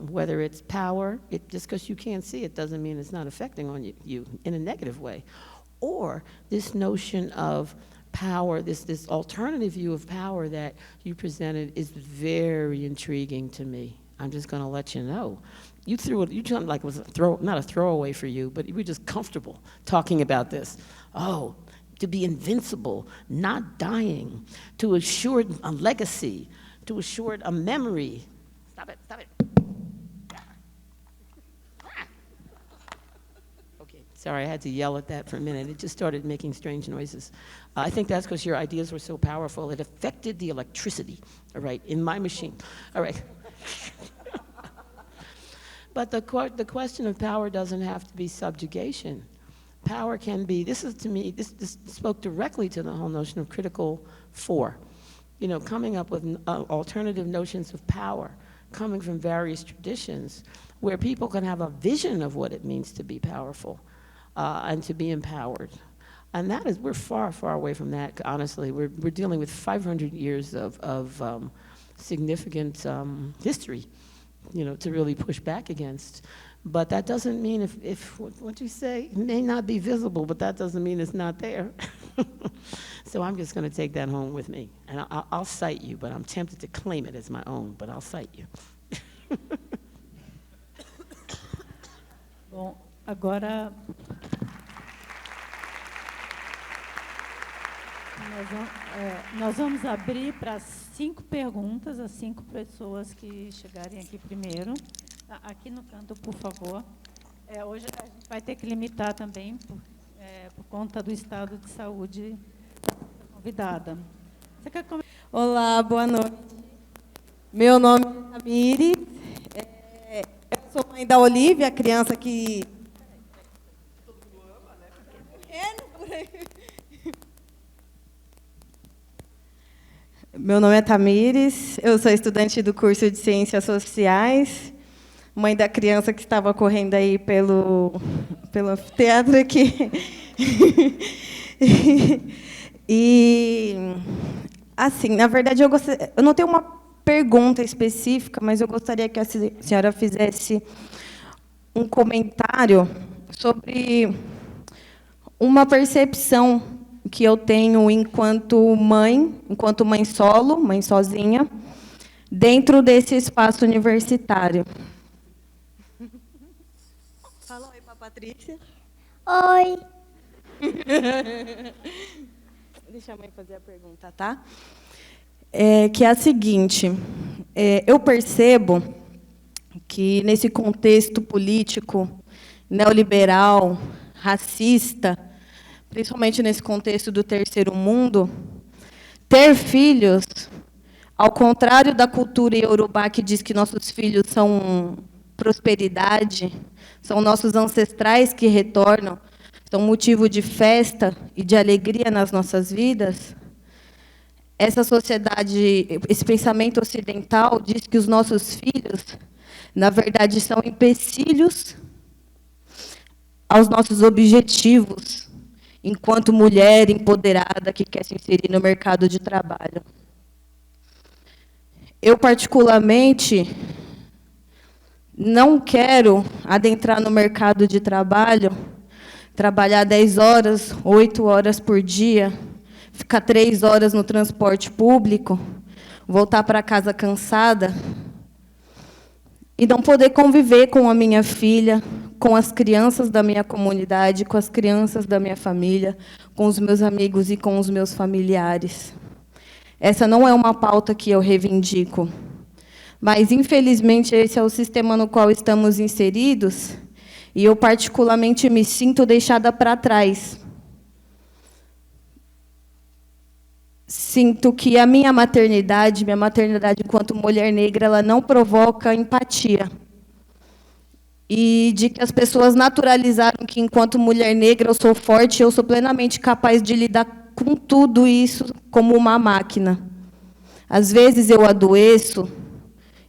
Whether it's power, just because you can't see it doesn't mean it's not affecting on you in a negative way. Or this notion of power, this alternative view of power that you presented is very intriguing to me. I'm just going to let you know. You jumped like it was not a throwaway for you, but you were just comfortable talking about this. Oh, to be invincible, not dying, to assure a legacy, to assure a memory. Stop it. Okay, sorry, I had to yell at that for a minute. It just started making strange noises. I think that's because your ideas were so powerful. It affected the electricity, all right, in my machine. All right. But the question of power doesn't have to be subjugation. Power can be, this spoke directly to the whole notion of critical for. Coming up with alternative notions of power, coming from various traditions, where people can have a vision of what it means to be powerful and to be empowered. And we're far away from that, honestly. We're dealing with 500 years of significant history, to really push back against. But that doesn't mean if what you say may not be visible, but that doesn't mean it's not there. So I'm just going to take that home with me. And I'll cite you, but I'm tempted to claim it as my own, but I'll cite you. Bom, agora nós vamos abrir para 5 perguntas, as 5 pessoas que chegarem aqui primeiro. Aqui no canto, por favor. Hoje a gente vai ter que limitar também, por conta do estado de saúde da convidada. Você quer começar? Olá, boa noite. Meu nome é Tamires. Eu sou mãe da Olivia, a criança que... Meu nome é Tamires, eu sou estudante do curso de Ciências Sociais, mãe da criança que estava correndo aí pelo teatro aqui. E, assim, na verdade, eu não tenho uma pergunta específica, mas eu gostaria que a senhora fizesse um comentário sobre uma percepção que eu tenho enquanto mãe solo, mãe sozinha, dentro desse espaço universitário. Fala oi para a Patrícia. Oi. Deixa a mãe fazer a pergunta, tá? Que é a seguinte, eu percebo que, nesse contexto político neoliberal, racista, principalmente nesse contexto do terceiro mundo, ter filhos, ao contrário da cultura iorubá que diz que nossos filhos são prosperidade, são nossos ancestrais que retornam, são motivo de festa e de alegria nas nossas vidas, essa sociedade, esse pensamento ocidental diz que os nossos filhos, na verdade, são empecilhos aos nossos objetivos, enquanto mulher empoderada que quer se inserir no mercado de trabalho. Eu, particularmente, não quero adentrar no mercado de trabalho, trabalhar 10 horas, 8 horas por dia, ficar 3 horas no transporte público, voltar para casa cansada e não poder conviver com a minha filha, com as crianças da minha comunidade, com as crianças da minha família, com os meus amigos e com os meus familiares. Essa não é uma pauta que eu reivindico, mas, infelizmente, esse é o sistema no qual estamos inseridos, e eu, particularmente, me sinto deixada para trás. sinto que a minha maternidade enquanto mulher negra, ela não provoca empatia. E de que as pessoas naturalizaram que, enquanto mulher negra, eu sou forte, eu sou plenamente capaz de lidar com tudo isso como uma máquina. Às vezes eu adoeço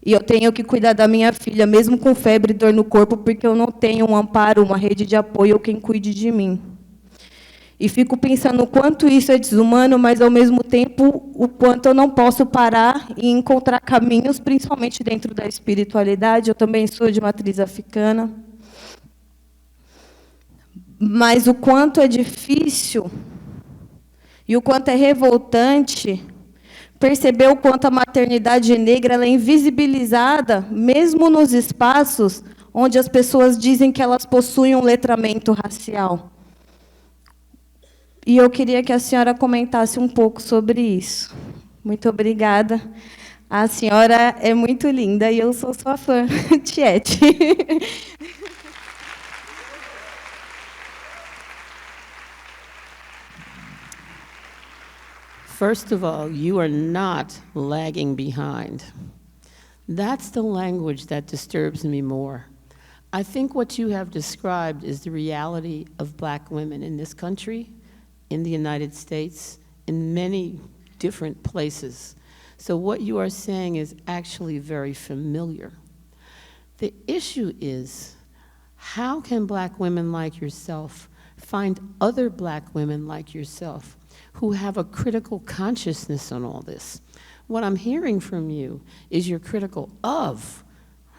e eu tenho que cuidar da minha filha, mesmo com febre e dor no corpo, porque eu não tenho um amparo, uma rede de apoio ou quem cuide de mim. E fico pensando o quanto isso é desumano, mas, ao mesmo tempo, o quanto eu não posso parar e encontrar caminhos, principalmente dentro da espiritualidade. Eu também sou de matriz africana. Mas o quanto é difícil e o quanto é revoltante perceber o quanto a maternidade negra ela é invisibilizada, mesmo nos espaços onde as pessoas dizem que elas possuem um letramento racial. E eu queria que a senhora comentasse um pouco sobre isso. Muito obrigada. A senhora é muito linda e eu sou sua fã, Tiete. First of all, you are not lagging behind. That's the language that disturbs me more. I think what you have described is the reality of Black women in this country, in the United States, in many different places. So what you are saying is actually very familiar. The issue is, how can Black women like yourself find other Black women like yourself who have a critical consciousness on all this? What I'm hearing from you is you're critical of,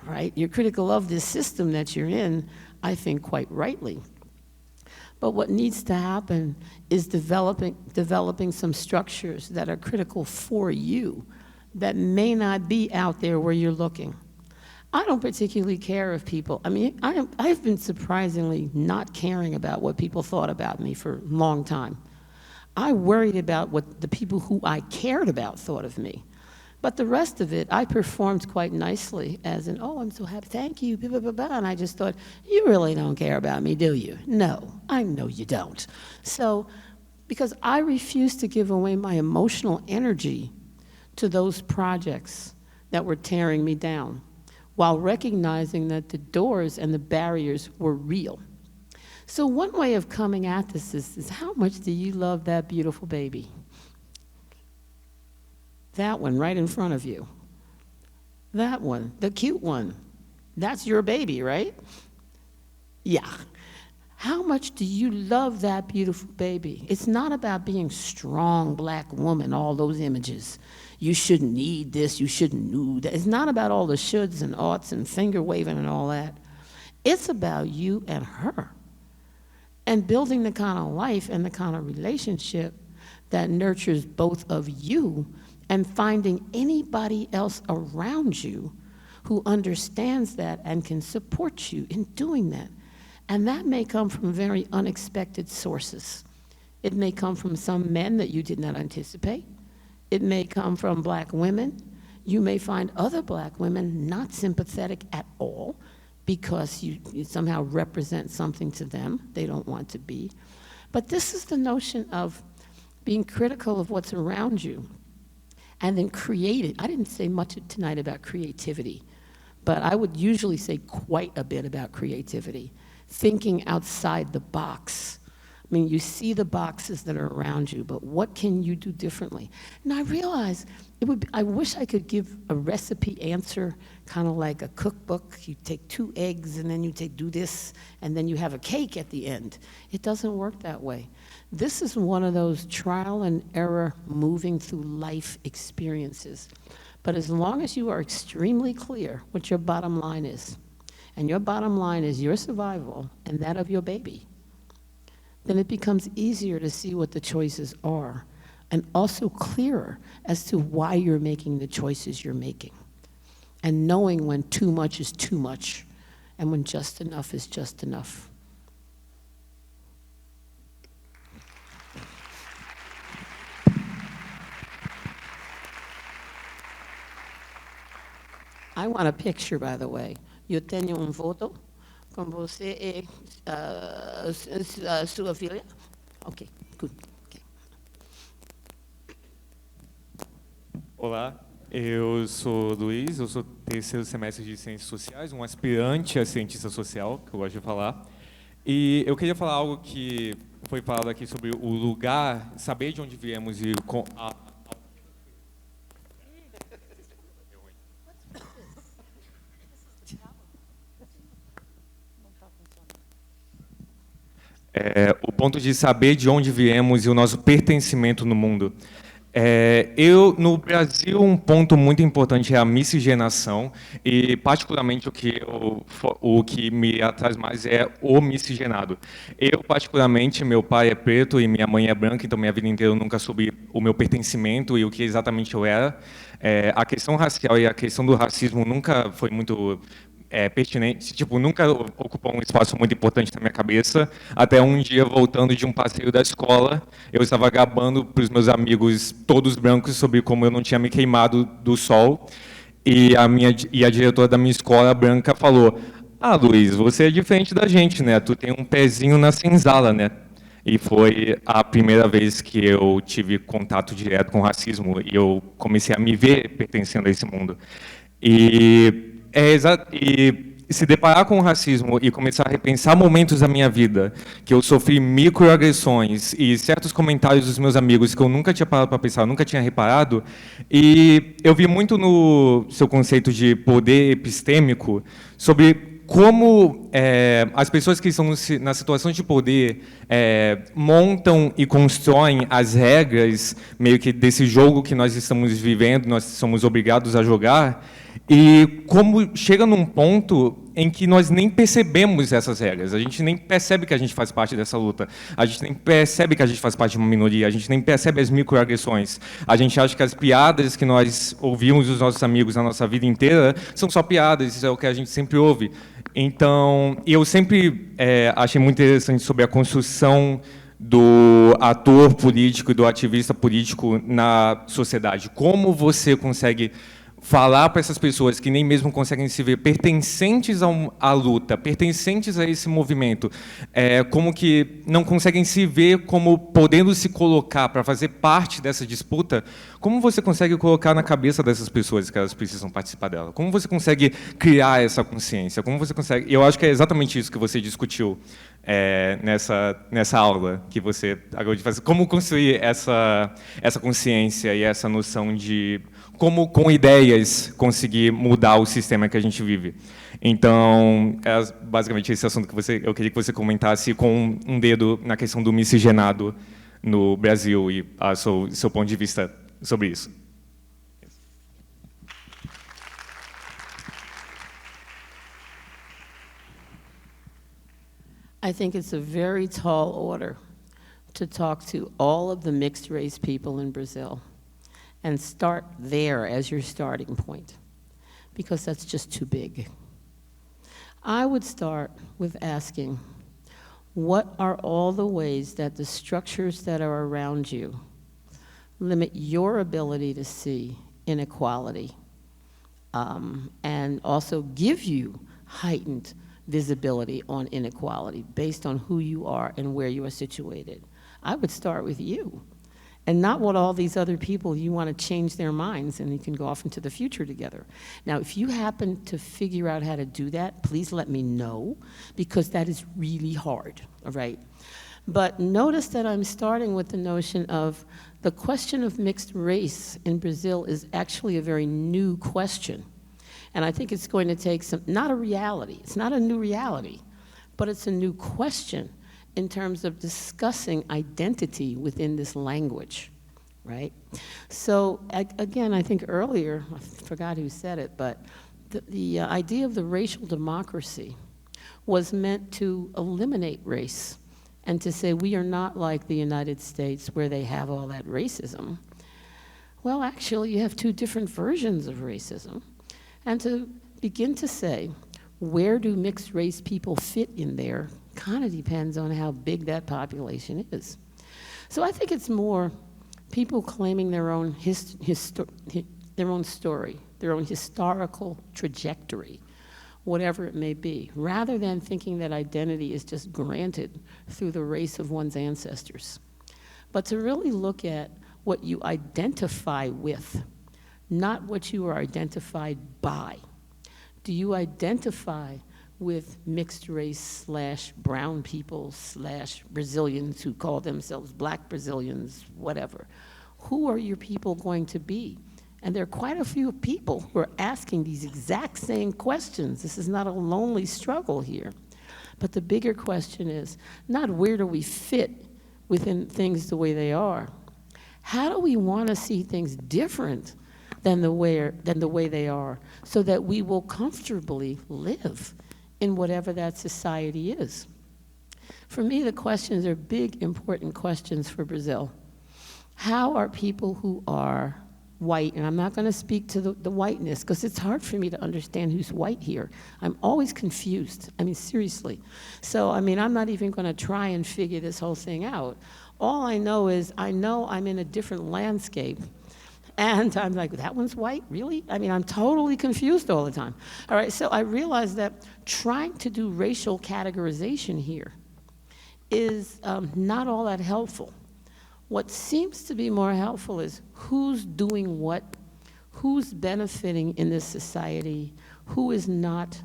right? You're critical of this system that you're in, I think quite rightly. But what needs to happen is developing some structures that are critical for you that may not be out there where you're looking. I don't particularly care if people, I've been surprisingly not caring about what people thought about me for a long time. I worried about what the people who I cared about thought of me. But the rest of it, I performed quite nicely, as in, oh, I'm so happy, thank you, blah, blah, blah, blah. And I just thought, you really don't care about me, do you? No, I know you don't. So, because I refuse to give away my emotional energy to those projects that were tearing me down, while recognizing that the doors and the barriers were real. So one way of coming at this is how much do you love that beautiful baby? That one right in front of you. That one, the cute one. That's your baby, right? Yeah. How much do you love that beautiful baby? It's not about being strong Black woman, all those images. You shouldn't need this, you shouldn't do that. It's not about all the shoulds and oughts and finger waving and all that. It's about you and her. And building the kind of life and the kind of relationship that nurtures both of you, and finding anybody else around you who understands that and can support you in doing that. And that may come from very unexpected sources. It may come from some men that you did not anticipate. It may come from Black women. You may find other Black women not sympathetic at all because you somehow represent something to them they don't want to be. But this is the notion of being critical of what's around you and then create it. I didn't say much tonight about creativity, but I would usually say quite a bit about creativity, thinking outside the box. I mean, you see the boxes that are around you, but what can you do differently? And I realize I wish I could give a recipe answer, kind of like a cookbook. You take 2 eggs and then you do this, and then you have a cake at the end. It doesn't work that way. This is one of those trial and error moving through life experiences. But as long as you are extremely clear what your bottom line is, and your bottom line is your survival and that of your baby, then it becomes easier to see what the choices are, and also clearer as to why you're making the choices you're making, and knowing when too much is too much, and when just enough is just enough. I want a picture, by the way. Eu tenho foto com você e sua filha. Okay, good. Okay. Olá, eu sou Luiz, eu sou terceiro semestre de Ciências Sociais, um aspirante a cientista social, que eu gosto de falar. E eu queria falar algo que foi falado aqui sobre o lugar, saber de onde viemos e o ponto de saber de onde viemos e o nosso pertencimento no mundo. No Brasil, um ponto muito importante é a miscigenação, e particularmente o que me atrai mais é o miscigenado. Eu, particularmente, meu pai é preto e minha mãe é branca, então minha vida inteira eu nunca soube o meu pertencimento e o que exatamente eu era. A questão racial e a questão do racismo nunca foi muito pertinente, tipo, nunca ocupou um espaço muito importante na minha cabeça, até um dia, voltando de um passeio da escola, eu estava gabando para os meus amigos, todos brancos, sobre como eu não tinha me queimado do sol, e a diretora da minha escola branca falou: "Ah, Luiz, você é diferente da gente, né? Tu tem um pezinho na senzala, né?" E foi a primeira vez que eu tive contato direto com o racismo, e eu comecei a me ver pertencendo a esse mundo. E se deparar com o racismo e começar a repensar momentos da minha vida que eu sofri microagressões e certos comentários dos meus amigos que eu nunca tinha parado para pensar, nunca tinha reparado, e eu vi muito no seu conceito de poder epistêmico sobre como as pessoas que estão na situação de poder montam e constroem as regras meio que desse jogo que nós estamos vivendo, nós somos obrigados a jogar, e como chega num ponto em que nós nem percebemos essas regras, a gente nem percebe que a gente faz parte dessa luta, a gente nem percebe que a gente faz parte de uma minoria, a gente nem percebe as microagressões, a gente acha que as piadas que nós ouvimos dos nossos amigos na nossa vida inteira são só piadas, isso é o que a gente sempre ouve. Então, eu sempre achei muito interessante sobre a construção do ator político e do ativista político na sociedade. Como você consegue falar para essas pessoas que nem mesmo conseguem se ver pertencentes à luta, pertencentes a esse movimento, como que não conseguem se ver como podendo se colocar para fazer parte dessa disputa, como você consegue colocar na cabeça dessas pessoas que elas precisam participar dela? Como você consegue criar essa consciência? Como você consegue? Eu acho que é exatamente isso que você discutiu nessa aula que você acabou de fazer. Como construir essa consciência e essa noção de como, com ideias, conseguir mudar o sistema que a gente vive. Então, basicamente esse assunto que eu queria que você comentasse com um dedo na questão do miscigenado no Brasil e seu ponto de vista sobre isso. I think it's a very tall order to talk to all of the mixed race people in Brazil and start there as your starting point, because that's just too big. I would start with asking, what are all the ways that the structures that are around you limit your ability to see inequality, and also give you heightened visibility on inequality based on who you are and where you are situated? I would start with you, and not what all these other people you want to change their minds and you can go off into the future together. Now, if you happen to figure out how to do that, please let me know, because that is really hard, all right? But notice that I'm starting with the notion of the question of mixed race in Brazil is actually a very new question. And I think it's going to take not a reality, it's not a new reality, but it's a new question in terms of discussing identity within this language, right? So again, I think earlier, I forgot who said it, but the idea of the racial democracy was meant to eliminate race and to say we are not like the United States where they have all that racism. Well, actually, you have two different versions of racism. And to begin to say, where do mixed race people fit in there, kind of depends on how big that population is. So I think it's more people claiming their own story, their own historical trajectory, whatever it may be, rather than thinking that identity is just granted through the race of one's ancestors. But to really look at what you identify with not what you are identified by. Do you identify with mixed race / brown people / Brazilians who call themselves Black Brazilians, whatever? Who are your people going to be? And there are quite a few people who are asking these exact same questions. This is not a lonely struggle here. But the bigger question is not where do we fit within things the way they are. How do we want to see things different than the way they are, so that we will comfortably live in whatever that society is? For me, the questions are big, important questions for Brazil. How are people who are white, and I'm not going to speak to the whiteness, because it's hard for me to understand who's white here. I'm always confused. I mean, seriously. So, I mean, I'm not even going to try and figure this whole thing out. All I know is I know I'm in a different landscape. And I'm like, that one's white? Really? I mean, I'm totally confused all the time. All right, so I realized that trying to do racial categorization here is not all that helpful. What seems to be more helpful is who's doing what, who's benefiting in this society, who is not.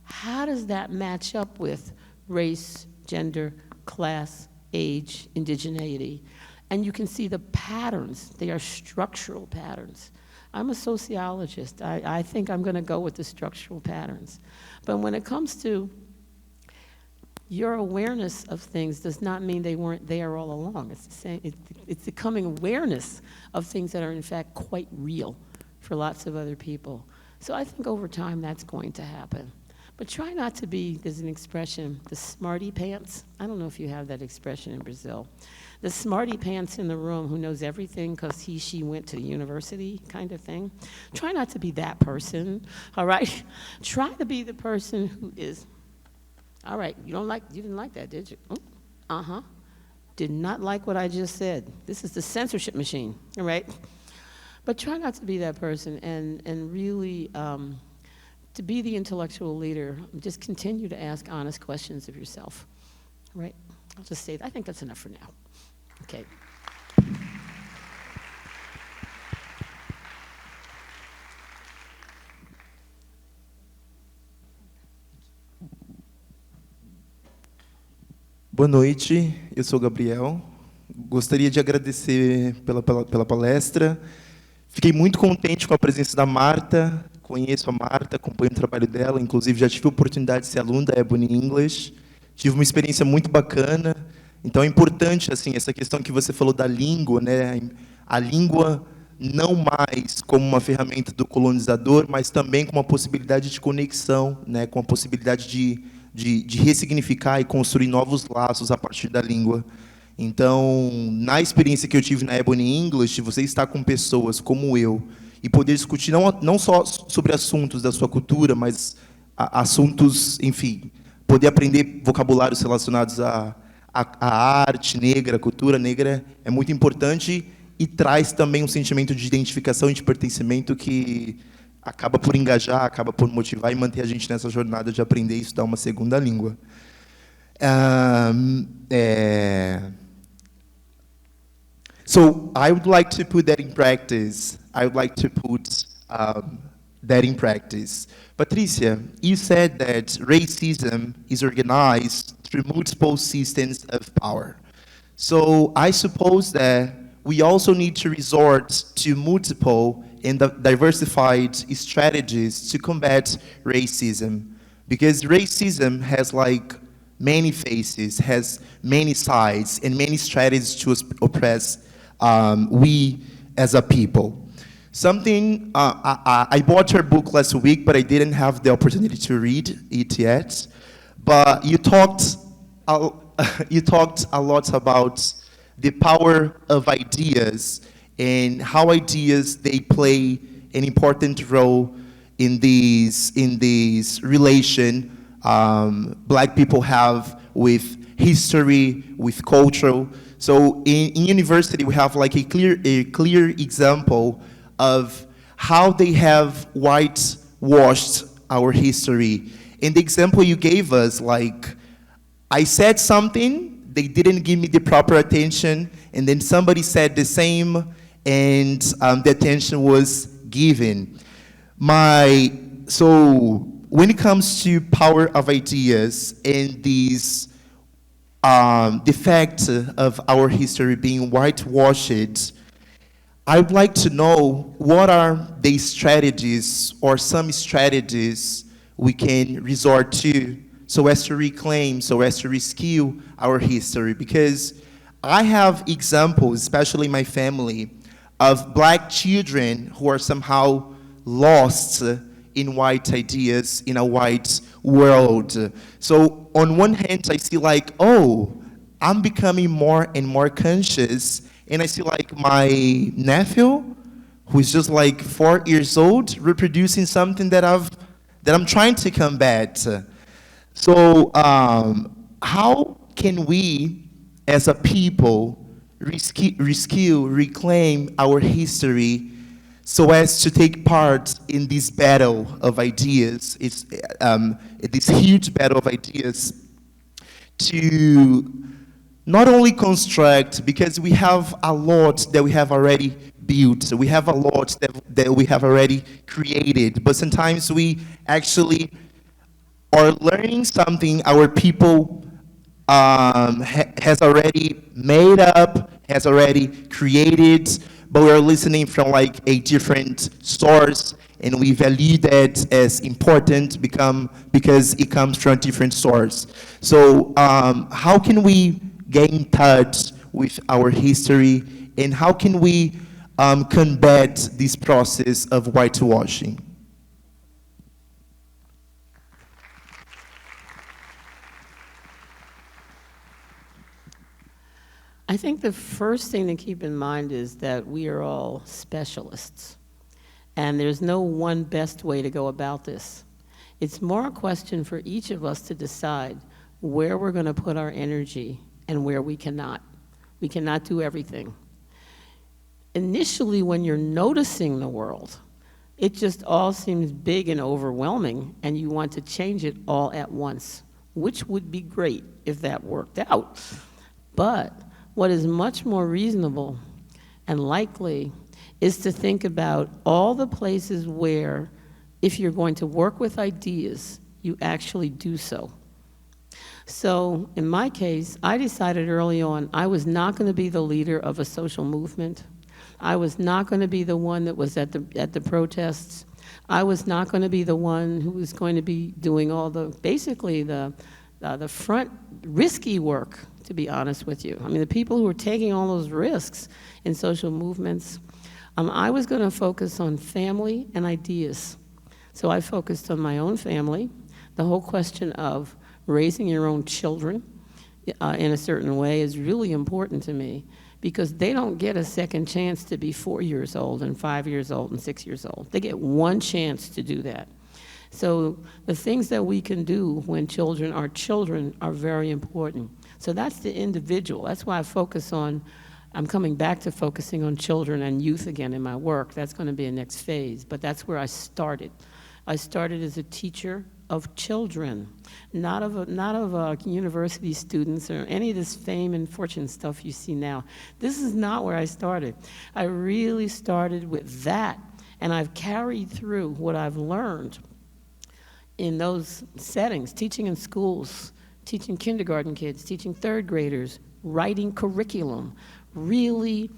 How does that match up with race, gender, class, age, indigeneity? And you can see the patterns. They are structural patterns. I'm a sociologist. I think I'm going to go with the structural patterns. But when it comes to your awareness of things does not mean they weren't there all along. It's the same. It's the coming awareness of things that are in fact quite real for lots of other people. So I think over time that's going to happen. But try not to be, there's an expression, the smarty pants. I don't know if you have that expression in Brazil. The smarty pants in the room who knows everything because she went to university kind of thing. Try not to be that person, all right? Try to be the person who is, all right, you didn't like that, did you? Uh-huh. Did not like what I just said. This is the censorship machine, all right? But try not to be that person and really, to be the intellectual leader, just continue to ask honest questions of yourself, right? I'll just say that. I think that's enough for now. Okay. Boa noite, eu sou o Gabriel. Gostaria de agradecer pela palestra. Fiquei muito contente com a presença da Marta. Conheço a Marta, acompanho o trabalho dela. Inclusive, já tive a oportunidade de ser aluno da Ebony English. Tive uma experiência muito bacana. Então, é importante assim, essa questão que você falou da língua, né? A língua não mais como uma ferramenta do colonizador, mas também com uma possibilidade de conexão, né? Com a possibilidade de ressignificar e construir novos laços a partir da língua. Então, na experiência que eu tive na Ebony English, você estar com pessoas como eu e poder discutir não só sobre assuntos da sua cultura, mas assuntos, enfim, poder aprender vocabulários relacionados à arte negra, a cultura negra, é muito importante e traz também um sentimento de identificação e de pertencimento que acaba por engajar, acaba por motivar e manter a gente nessa jornada de aprender e estudar uma segunda língua. So I would like to put that in practice. I would like to put that in practice. Patricia, you said that racism is organized through multiple systems of power. So I suppose that we also need to resort to multiple and diversified strategies to combat racism, because racism has like many faces, has many sides, and many strategies to oppress we as a people. Something, I bought your book last week, but I didn't have the opportunity to read it yet. But you talked a lot about the power of ideas and how ideas, they play an important role in this relation Black people have with history, with culture. So in university, we have like a clear example of how they have whitewashed our history. And the example you gave us, like, I said something, they didn't give me the proper attention, and then somebody said the same, and the attention was given. So when it comes to power of ideas and these the fact of our history being whitewashed, I'd like to know what are the strategies or some strategies we can resort to so as to reclaim, so as to rescue our history. Because I have examples, especially in my family, of black children who are somehow lost in white ideas, in a white world. So on one hand, I see like, oh, I'm becoming more and more conscious, and I see like my nephew, who's just like 4 years old, reproducing something that I'm trying to combat. So how can we, as a people, reclaim our history so as to take part in this battle of ideas? It's this huge battle of ideas to not only construct, because we have a lot that we have already built, so we have a lot that we have already created, but sometimes we actually are learning something our people has already made up, has already created, but we are listening from like a different source, and we value that as important because it comes from a different source. So how can we get in touch with our history, and how can we combat this process of whitewashing? I think the first thing to keep in mind is that we are all specialists, and there's no one best way to go about this. It's more a question for each of us to decide where we're going to put our energy and where we cannot. We cannot do everything. Initially, when you're noticing the world, it just all seems big and overwhelming, and you want to change it all at once, which would be great if that worked out. But what is much more reasonable and likely is to think about all the places where, if you're going to work with ideas, you actually do so. So in my case, I decided early on I was not going to be the leader of a social movement. I was not going to be the one that was at the protests. I was not going to be the one who was going to be doing all basically the front risky work, to be honest with you. I mean, the people who were taking all those risks in social movements, I was going to focus on family and ideas. So I focused on my own family, the whole question of raising your own children in a certain way is really important to me, because they don't get a second chance to be 4 years old and 5 years old and 6 years old. They get one chance to do that. So the things that we can do when children are very important. So that's the individual. That's why I'm coming back to focusing on children and youth again in my work. That's going to be a next phase, but that's where I started. I started as a teacher of children, not of university students or any of this fame and fortune stuff you see now. This is not where I started. I really started with that, and I've carried through what I've learned in those settings, teaching in schools, teaching kindergarten kids, teaching third graders, writing curriculum, really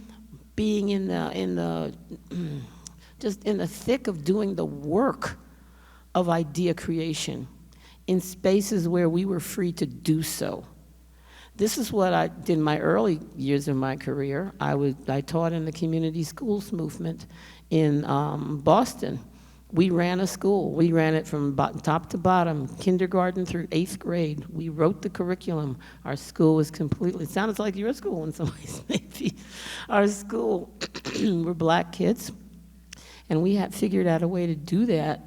being in the just in the thick of doing the work of idea creation in spaces where we were free to do so. This is what I did in my early years of my career. I taught in the community schools movement in Boston. We ran a school. We ran it from top to bottom, kindergarten through 8th grade. We wrote the curriculum. Our school was completely, it sounds like your school in some ways, maybe. Our school were black kids, and we had figured out a way to do that.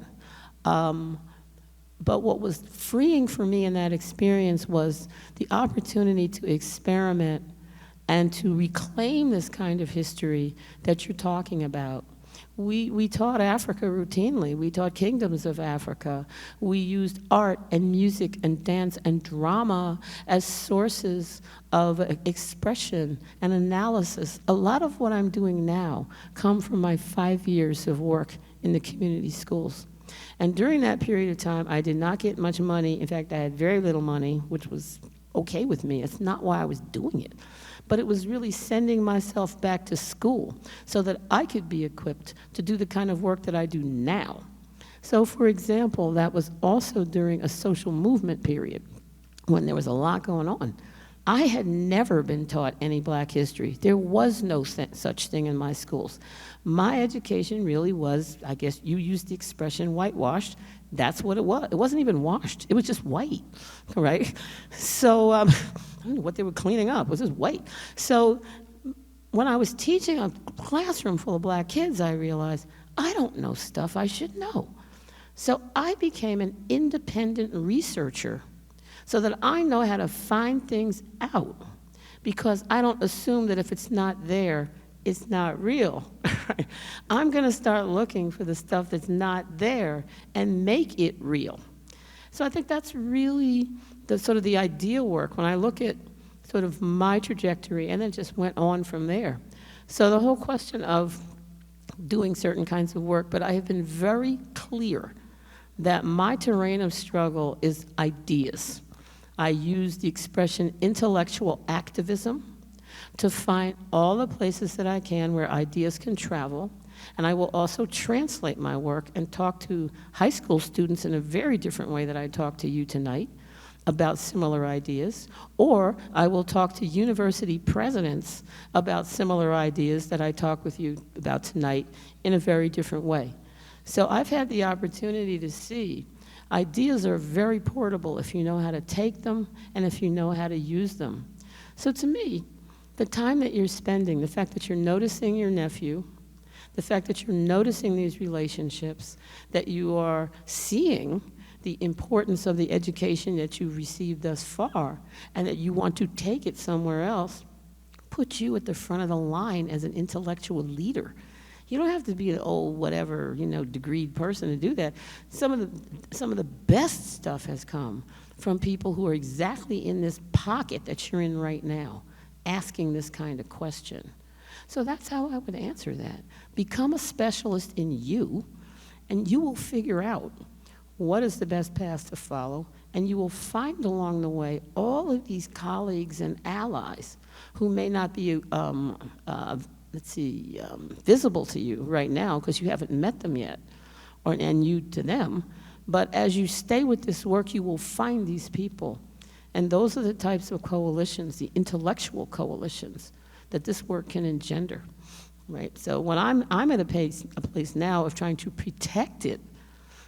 But what was freeing for me in that experience was the opportunity to experiment and to reclaim this kind of history that you're talking about, We taught Africa routinely. We taught kingdoms of Africa. We used art and music and dance and drama as sources of expression and analysis. A lot of what I'm doing now come from my 5 years of work in the community schools. And during that period of time, I did not get much money. In fact, I had very little money, which was okay with me. It's not why I was doing it. But it was really sending myself back to school so that I could be equipped to do the kind of work that I do now. So, for example, that was also during a social movement period when there was a lot going on. I had never been taught any Black history. There was no such thing in my schools. My education really was, I guess you used the expression whitewashed. That's what it was. It wasn't even washed. It was just white, right? So, I don't know what they were cleaning up. It was just white. So when I was teaching a classroom full of Black kids, I realized, I don't know stuff I should know. So I became an independent researcher so that I know how to find things out, because I don't assume that if it's not there, it's not real. I'm gonna start looking for the stuff that's not there and make it real. So I think that's really the sort of the ideal work when I look at sort of my trajectory, and then just went on from there. So the whole question of doing certain kinds of work, but I have been very clear that my terrain of struggle is ideas. I use the expression intellectual activism to find all the places that I can where ideas can travel, and I will also translate my work and talk to high school students in a very different way that I talk to you tonight about similar ideas, or I will talk to university presidents about similar ideas that I talk with you about tonight in a very different way. So I've had the opportunity to see ideas are very portable if you know how to take them and if you know how to use them. So to me, the time that you're spending, the fact that you're noticing your nephew, the fact that you're noticing these relationships, that you are seeing the importance of the education that you've received thus far, and that you want to take it somewhere else, put you at the front of the line as an intellectual leader. You don't have to be an old, whatever, degreed person to do that. Some of the best stuff has come from people who are exactly in this pocket that you're in right now, asking this kind of question. So that's how I would answer that. Become a specialist in you, and you will figure out what is the best path to follow, and you will find along the way all of these colleagues and allies who may not be visible to you right now because you haven't met them yet, and you to them. But as you stay with this work, you will find these people. And those are the types of coalitions, the intellectual coalitions, that this work can engender, right? So when I'm at a place now of trying to protect it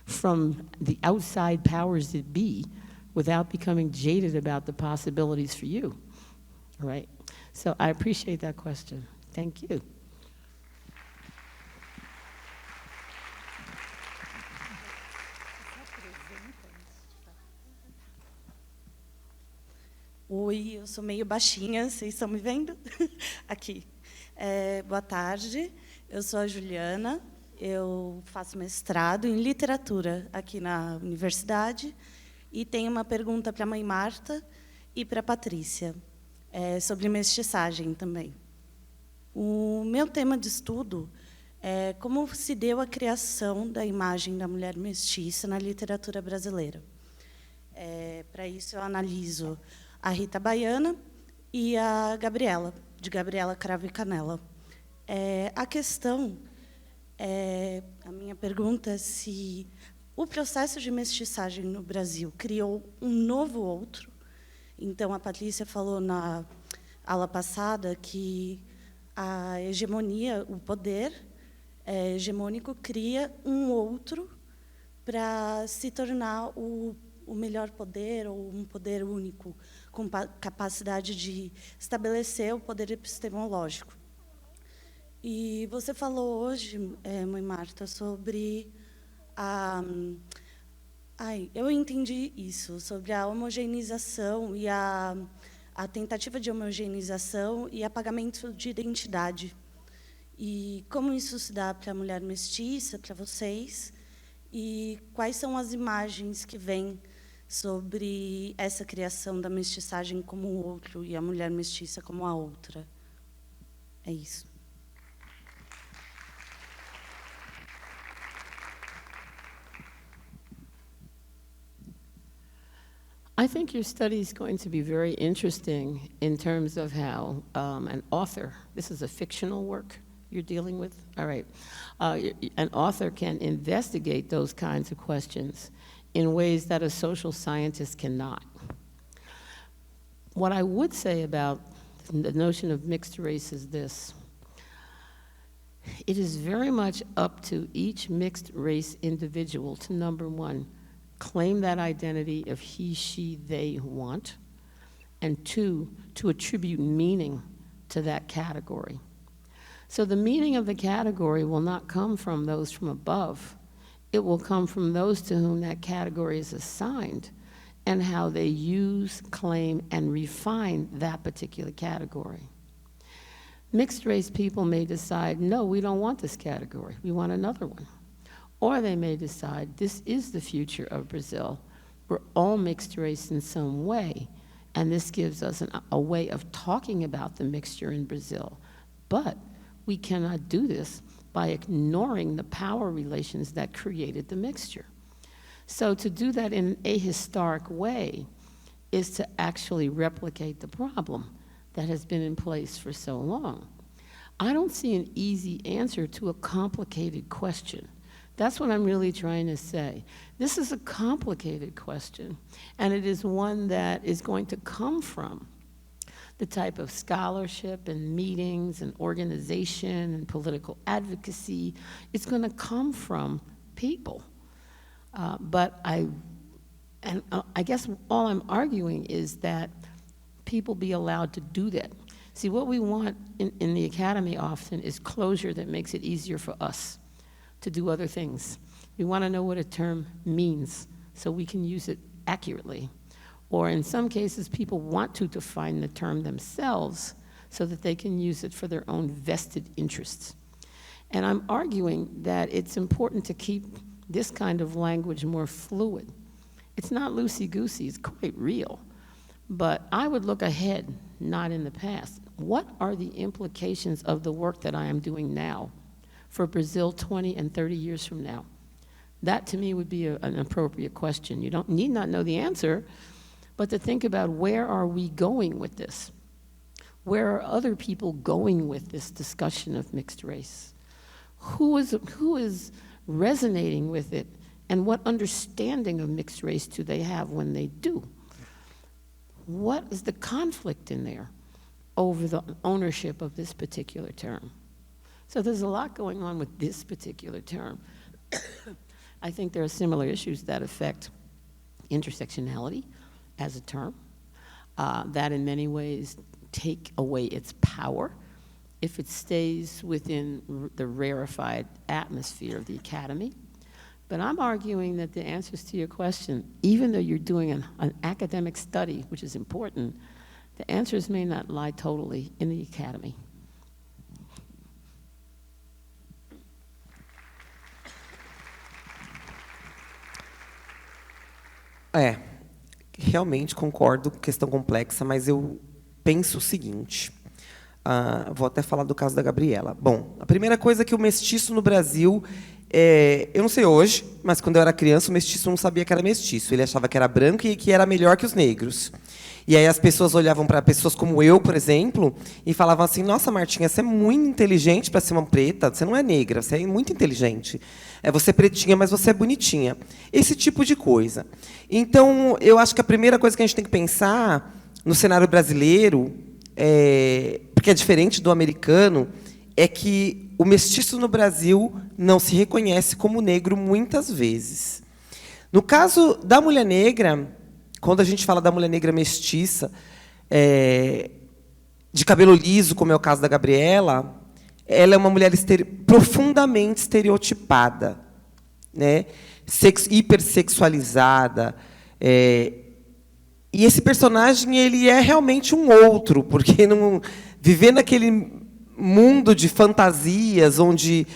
from the outside powers that be without becoming jaded about the possibilities for you, right? So I appreciate that question. Thank you. Oi, eu sou meio baixinha, vocês estão me vendo? Aqui. Boa tarde, eu sou a Juliana, eu faço mestrado em literatura aqui na universidade e tenho uma pergunta para a mãe Marta e para a Patrícia, sobre mestiçagem também. O meu tema de estudo é como se deu a criação da imagem da mulher mestiça na literatura brasileira. Para isso, eu analiso a Rita Baiana e a Gabriela, de Gabriela Cravo e Canela. A questão, a minha pergunta é se o processo de mestiçagem no Brasil criou um novo outro. Então, a Patrícia falou na aula passada que a hegemonia, o poder hegemônico cria um outro para se tornar o melhor poder, ou um poder único, com capacidade de estabelecer o poder epistemológico. E você falou hoje, mãe Marta, sobre eu entendi isso, sobre a homogeneização e a tentativa de homogeneização e apagamento de identidade. E como isso se dá para a mulher mestiça, para vocês? E quais são as imagens que vêm sobre essa criação da mestiçagem como o outro e a mulher mestiça como a outra? É isso. I think your study is going to be very interesting in terms of how an author, this is a fictional work you're dealing with? All right. An author can investigate those kinds of questions in ways that a social scientist cannot. What I would say about the notion of mixed race is this. It is very much up to each mixed race individual to, number one, claim that identity of he, she, they want, and two, to attribute meaning to that category. So the meaning of the category will not come from those from above. It will come from those to whom that category is assigned and how they use, claim, and refine that particular category. Mixed race people may decide, no, we don't want this category, we want another one. Or they may decide, this is the future of Brazil. We're all mixed race in some way, and this gives us a way of talking about the mixture in Brazil. But we cannot do this by ignoring the power relations that created the mixture. So to do that in a historic way is to actually replicate the problem that has been in place for so long. I don't see an easy answer to a complicated question. That's what I'm really trying to say. This is a complicated question, and it is one that is going to come from the type of scholarship and meetings and organization and political advocacy. It's going to come from people. But I guess all I'm arguing is that people be allowed to do that. See, what we want in the academy often is closure that makes it easier for us to do other things. We want to know what a term means so we can use it accurately. Or in some cases, people want to define the term themselves so that they can use it for their own vested interests. And I'm arguing that it's important to keep this kind of language more fluid. It's not loosey-goosey, it's quite real. But I would look ahead, not in the past. What are the implications of the work that I am doing now for Brazil 20 and 30 years from now? That, to me, would be an appropriate question. You need not know the answer, but to think about where are we going with this? Where are other people going with this discussion of mixed race? Who is resonating with it, and what understanding of mixed race do they have when they do? What is the conflict in there over the ownership of this particular term? So there's a lot going on with this particular term. I think there are similar issues that affect intersectionality as a term, that in many ways take away its power if it stays within the rarefied atmosphere of the academy. But I'm arguing that the answers to your question, even though you're doing an academic study, which is important, the answers may not lie totally in the academy. Realmente concordo, questão complexa, mas eu penso o seguinte. Vou até falar do caso da Gabriela. Bom, a primeira coisa é que o mestiço no Brasil, eu não sei hoje, mas quando eu era criança, o mestiço não sabia que era mestiço. Ele achava que era branco e que era melhor que os negros. E aí as pessoas olhavam para pessoas como eu, por exemplo, e falavam assim, nossa, Martinha, você é muito inteligente para ser uma preta, você não é negra, você é muito inteligente. Você é pretinha, mas você é bonitinha. Esse tipo de coisa. Então, eu acho que a primeira coisa que a gente tem que pensar no cenário brasileiro, porque é diferente do americano, é que o mestiço no Brasil não se reconhece como negro muitas vezes. No caso da mulher negra, quando a gente fala da mulher negra mestiça, de cabelo liso, como é o caso da Gabriela, ela é uma mulher profundamente estereotipada, né? Hipersexualizada. E esse personagem ele é realmente um outro, porque não, viver naquele mundo de fantasias, onde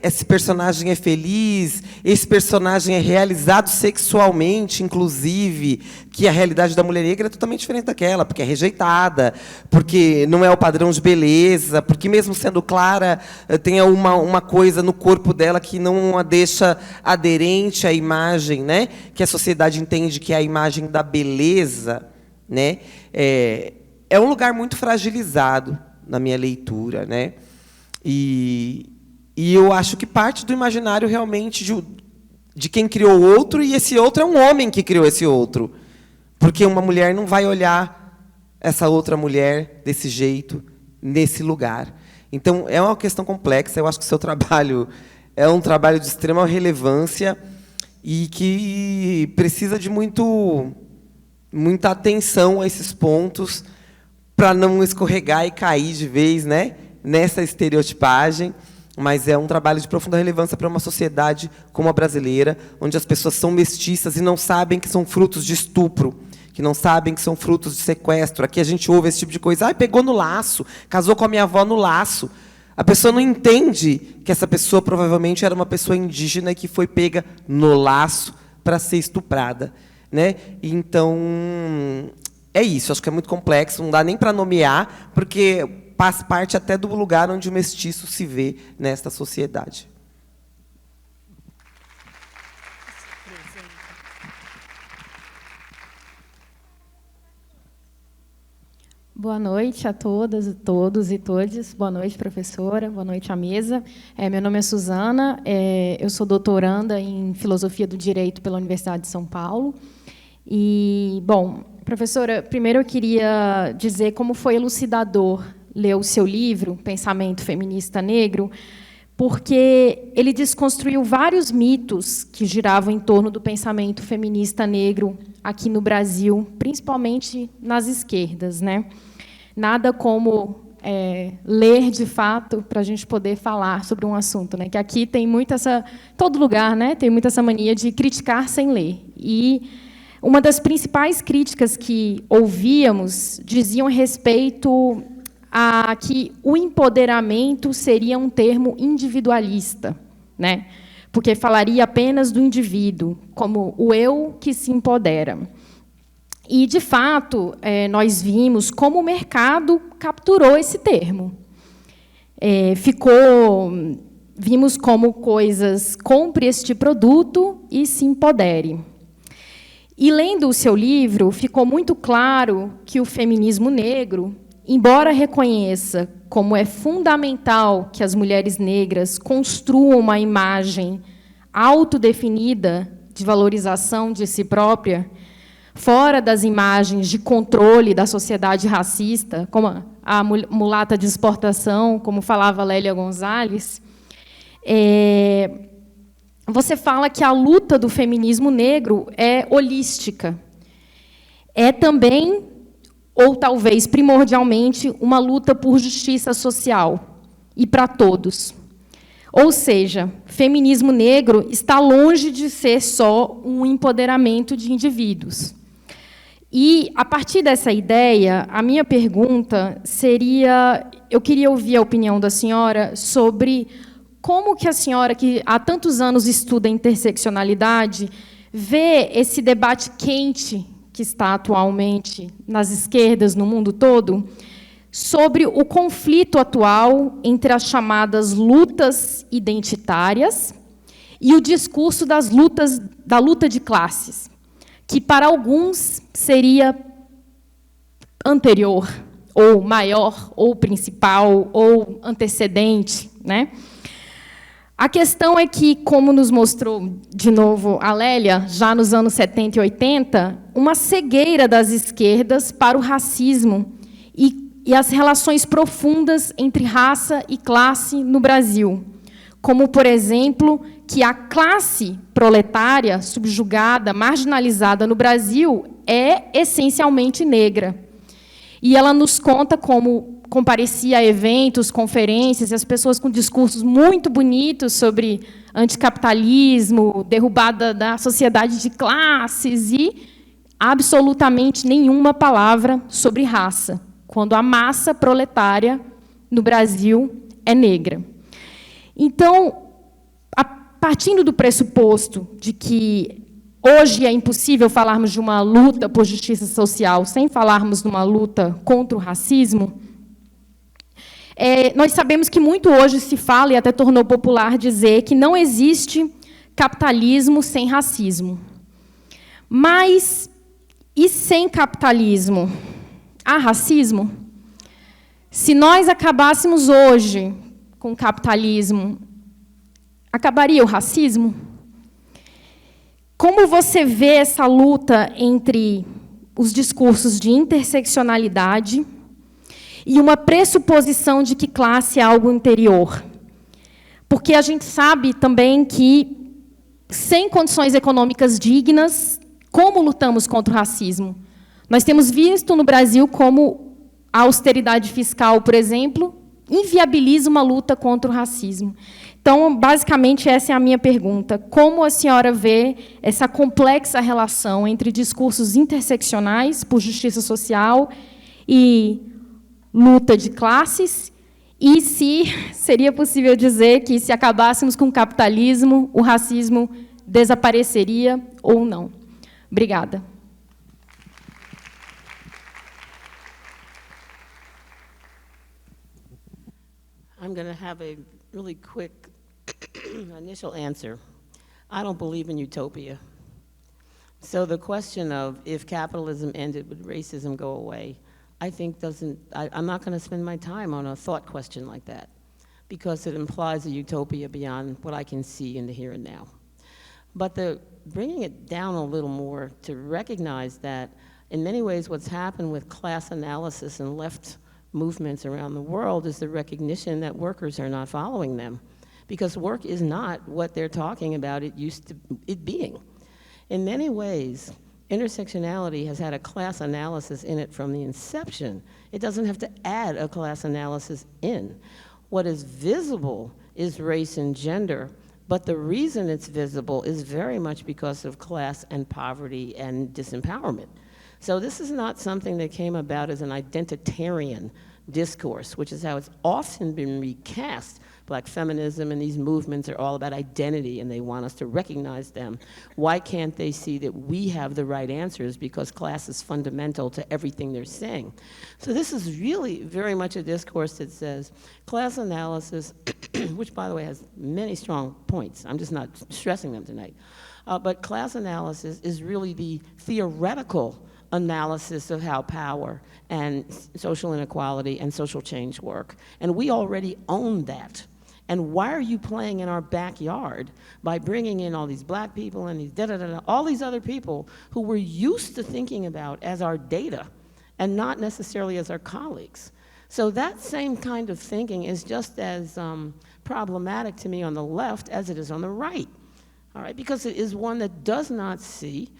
esse personagem é feliz, esse personagem é realizado sexualmente, inclusive, que a realidade da mulher negra é totalmente diferente daquela, porque é rejeitada, porque não é o padrão de beleza, porque, mesmo sendo clara, tem uma coisa no corpo dela que não a deixa aderente à imagem, né, que a sociedade entende que é a imagem da beleza, né. É um lugar muito fragilizado na minha leitura, né, e eu acho que parte do imaginário realmente de quem criou o outro, e esse outro é um homem que criou esse outro. Porque uma mulher não vai olhar essa outra mulher desse jeito, nesse lugar. Então, é uma questão complexa. Eu acho que o seu trabalho é um trabalho de extrema relevância e que precisa de muita atenção a esses pontos para não escorregar e cair de vez, né, nessa estereotipagem. Mas é um trabalho de profunda relevância para uma sociedade como a brasileira, onde as pessoas são mestiças e não sabem que são frutos de estupro, que não sabem que são frutos de sequestro. Aqui a gente ouve esse tipo de coisa. Pegou no laço, casou com a minha avó no laço. A pessoa não entende que essa pessoa provavelmente era uma pessoa indígena e que foi pega no laço para ser estuprada, né? Então, é isso. Acho que é muito complexo, não dá nem para nomear, porque faz parte até do lugar onde o mestiço se vê nesta sociedade. Boa noite a todas e todos e todes. Boa noite, professora. Boa noite à mesa. Meu nome é Suzana. Eu sou doutoranda em Filosofia do Direito pela Universidade de São Paulo. E, bom, professora, primeiro eu queria dizer como foi elucidador ler o seu livro, Pensamento Feminista Negro, porque ele desconstruiu vários mitos que giravam em torno do pensamento feminista negro aqui no Brasil, principalmente nas esquerdas, né? Nada como ler de fato para a gente poder falar sobre um assunto, né? Que aqui tem muito todo lugar, né? Tem muito essa mania de criticar sem ler. E uma das principais críticas que ouvíamos diziam a respeito a que o empoderamento seria um termo individualista, né? Porque falaria apenas do indivíduo, como o eu que se empodera. E, de fato, nós vimos como o mercado capturou esse termo. Vimos como coisas, compre este produto e se empodere. E, lendo o seu livro, ficou muito claro que o feminismo negro, embora reconheça como é fundamental que as mulheres negras construam uma imagem autodefinida de valorização de si própria, fora das imagens de controle da sociedade racista, como a mulata de exportação, como falava Lélia Gonzalez, você fala que a luta do feminismo negro é holística. É também, ou talvez primordialmente, uma luta por justiça social e para todos. Ou seja, feminismo negro está longe de ser só um empoderamento de indivíduos. E, a partir dessa ideia, a minha pergunta seria, eu queria ouvir a opinião da senhora sobre como que a senhora, que há tantos anos estuda interseccionalidade, vê esse debate quente que está atualmente nas esquerdas no mundo todo, sobre o conflito atual entre as chamadas lutas identitárias e o discurso da luta de classes, que para alguns seria anterior, ou maior, ou principal, ou antecedente, né? A questão é que, como nos mostrou de novo a Lélia, já nos anos 70 e 80, uma cegueira das esquerdas para o racismo e as relações profundas entre raça e classe no Brasil. Como, por exemplo, que a classe proletária, subjugada, marginalizada no Brasil, é essencialmente negra. E ela nos conta como comparecia a eventos, conferências, e as pessoas com discursos muito bonitos sobre anticapitalismo, derrubada da sociedade de classes, e absolutamente nenhuma palavra sobre raça, quando a massa proletária no Brasil é negra. Então, partindo do pressuposto de que hoje é impossível falarmos de uma luta por justiça social sem falarmos de uma luta contra o racismo, nós sabemos que muito hoje se fala, e até tornou popular dizer, que não existe capitalismo sem racismo. Mas, e sem capitalismo, há racismo? Se nós acabássemos hoje com o capitalismo, acabaria o racismo? Como você vê essa luta entre os discursos de interseccionalidade e uma pressuposição de que classe é algo interior? Porque a gente sabe também que, sem condições econômicas dignas, como lutamos contra o racismo? Nós temos visto no Brasil como a austeridade fiscal, por exemplo, inviabiliza uma luta contra o racismo. Então, basicamente, essa é a minha pergunta. Como a senhora vê essa complexa relação entre discursos interseccionais por justiça social e luta de classes? E se seria possível dizer que, se acabássemos com o capitalismo, o racismo desapareceria ou não? Obrigada. I'm going to have a really quick initial answer. I don't believe in utopia. So the question of if capitalism ended, would racism go away, I think I'm not going to spend my time on a thought question like that, because it implies a utopia beyond what I can see in the here and now. But bringing it down a little more to recognize that in many ways what's happened with class analysis and left movements around the world is the recognition that workers are not following them, because work is not what they're talking about it being. In many ways, intersectionality has had a class analysis in it from the inception. It doesn't have to add a class analysis in. What is visible is race and gender, but the reason it's visible is very much because of class and poverty and disempowerment. So this is not something that came about as an identitarian discourse, which is how it's often been recast. Black feminism and these movements are all about identity, and they want us to recognize them. Why can't they see that we have the right answers, because class is fundamental to everything they're saying? So this is really very much a discourse that says class analysis, which, by the way, has many strong points. I'm just not stressing them tonight. But class analysis is really the theoretical analysis of how power and social inequality and social change work. And we already own that. And why are you playing in our backyard by bringing in all these black people and these all these other people who we're used to thinking about as our data and not necessarily as our colleagues? So that same kind of thinking is just as problematic to me on the left as it is on the right, all right? Because it is one that does not see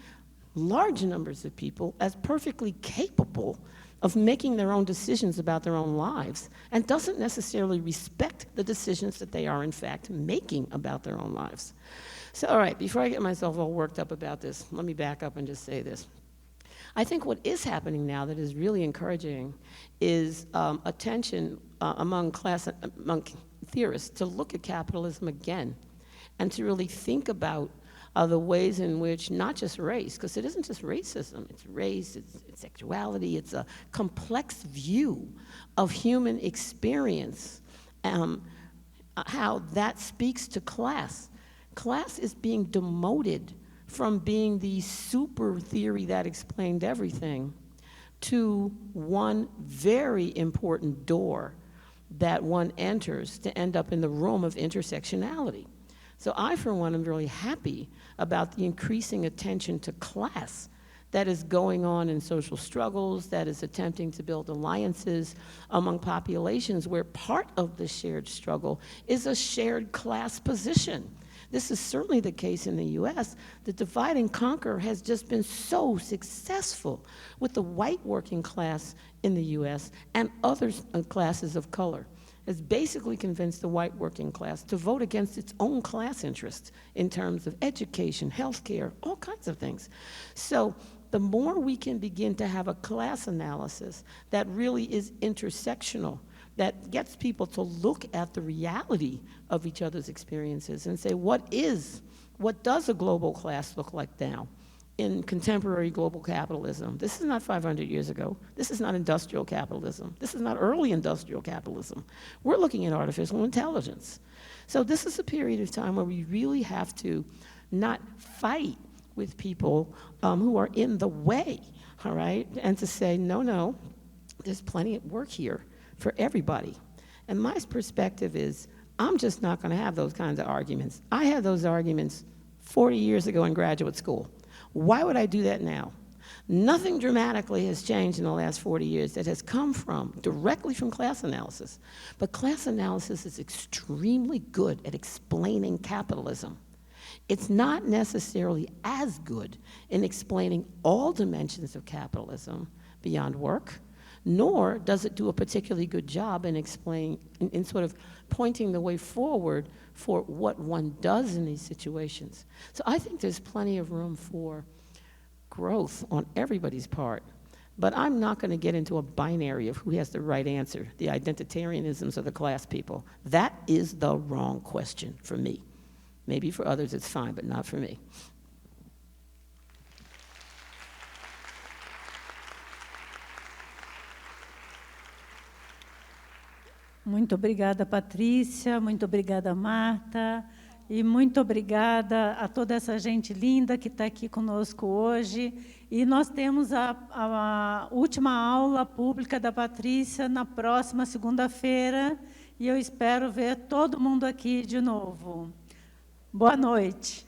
large numbers of people as perfectly capable of making their own decisions about their own lives, and doesn't necessarily respect the decisions that they are in fact making about their own lives. So, all right, before I get myself all worked up about this, let me back up and just say this. I think what is happening now that is really encouraging is attention among theorists to look at capitalism again, and to really think about the ways in which not just race, because it isn't just racism, it's race, it's sexuality, it's a complex view of human experience, how that speaks to class. Class is being demoted from being the super theory that explained everything to one very important door that one enters to end up in the room of intersectionality. So I, for one, am really happy about the increasing attention to class that is going on in social struggles, that is attempting to build alliances among populations where part of the shared struggle is a shared class position. This is certainly the case in the US. The divide and conquer has just been so successful with the white working class in the US and other classes of color. Has basically convinced the white working class to vote against its own class interests in terms of education, healthcare, all kinds of things. So the more we can begin to have a class analysis that really is intersectional, that gets people to look at the reality of each other's experiences and say, what does a global class look like now in contemporary global capitalism? This is not 500 years ago. This is not industrial capitalism. This is not early industrial capitalism. We're looking at artificial intelligence. So this is a period of time where we really have to not fight with people who are in the way, all right? And to say, no, there's plenty of work here for everybody. And my perspective is, I'm just not going to have those kinds of arguments. I had those arguments 40 years ago in graduate school. Why would I do that now? Nothing dramatically has changed in the last 40 years that has come directly from class analysis. But class analysis is extremely good at explaining capitalism. It's not necessarily as good in explaining all dimensions of capitalism beyond work, nor does it do a particularly good job in in sort of pointing the way forward for what one does in these situations. So I think there's plenty of room for growth on everybody's part. But I'm not going to get into a binary of who has the right answer, the identitarianisms of the class people. That is the wrong question for me. Maybe for others it's fine, but not for me. Muito obrigada, Patrícia, muito obrigada, Marta, e muito obrigada a toda essa gente linda que está aqui conosco hoje. E nós temos a última aula pública da Patrícia na próxima segunda-feira, e eu espero ver todo mundo aqui de novo. Boa noite.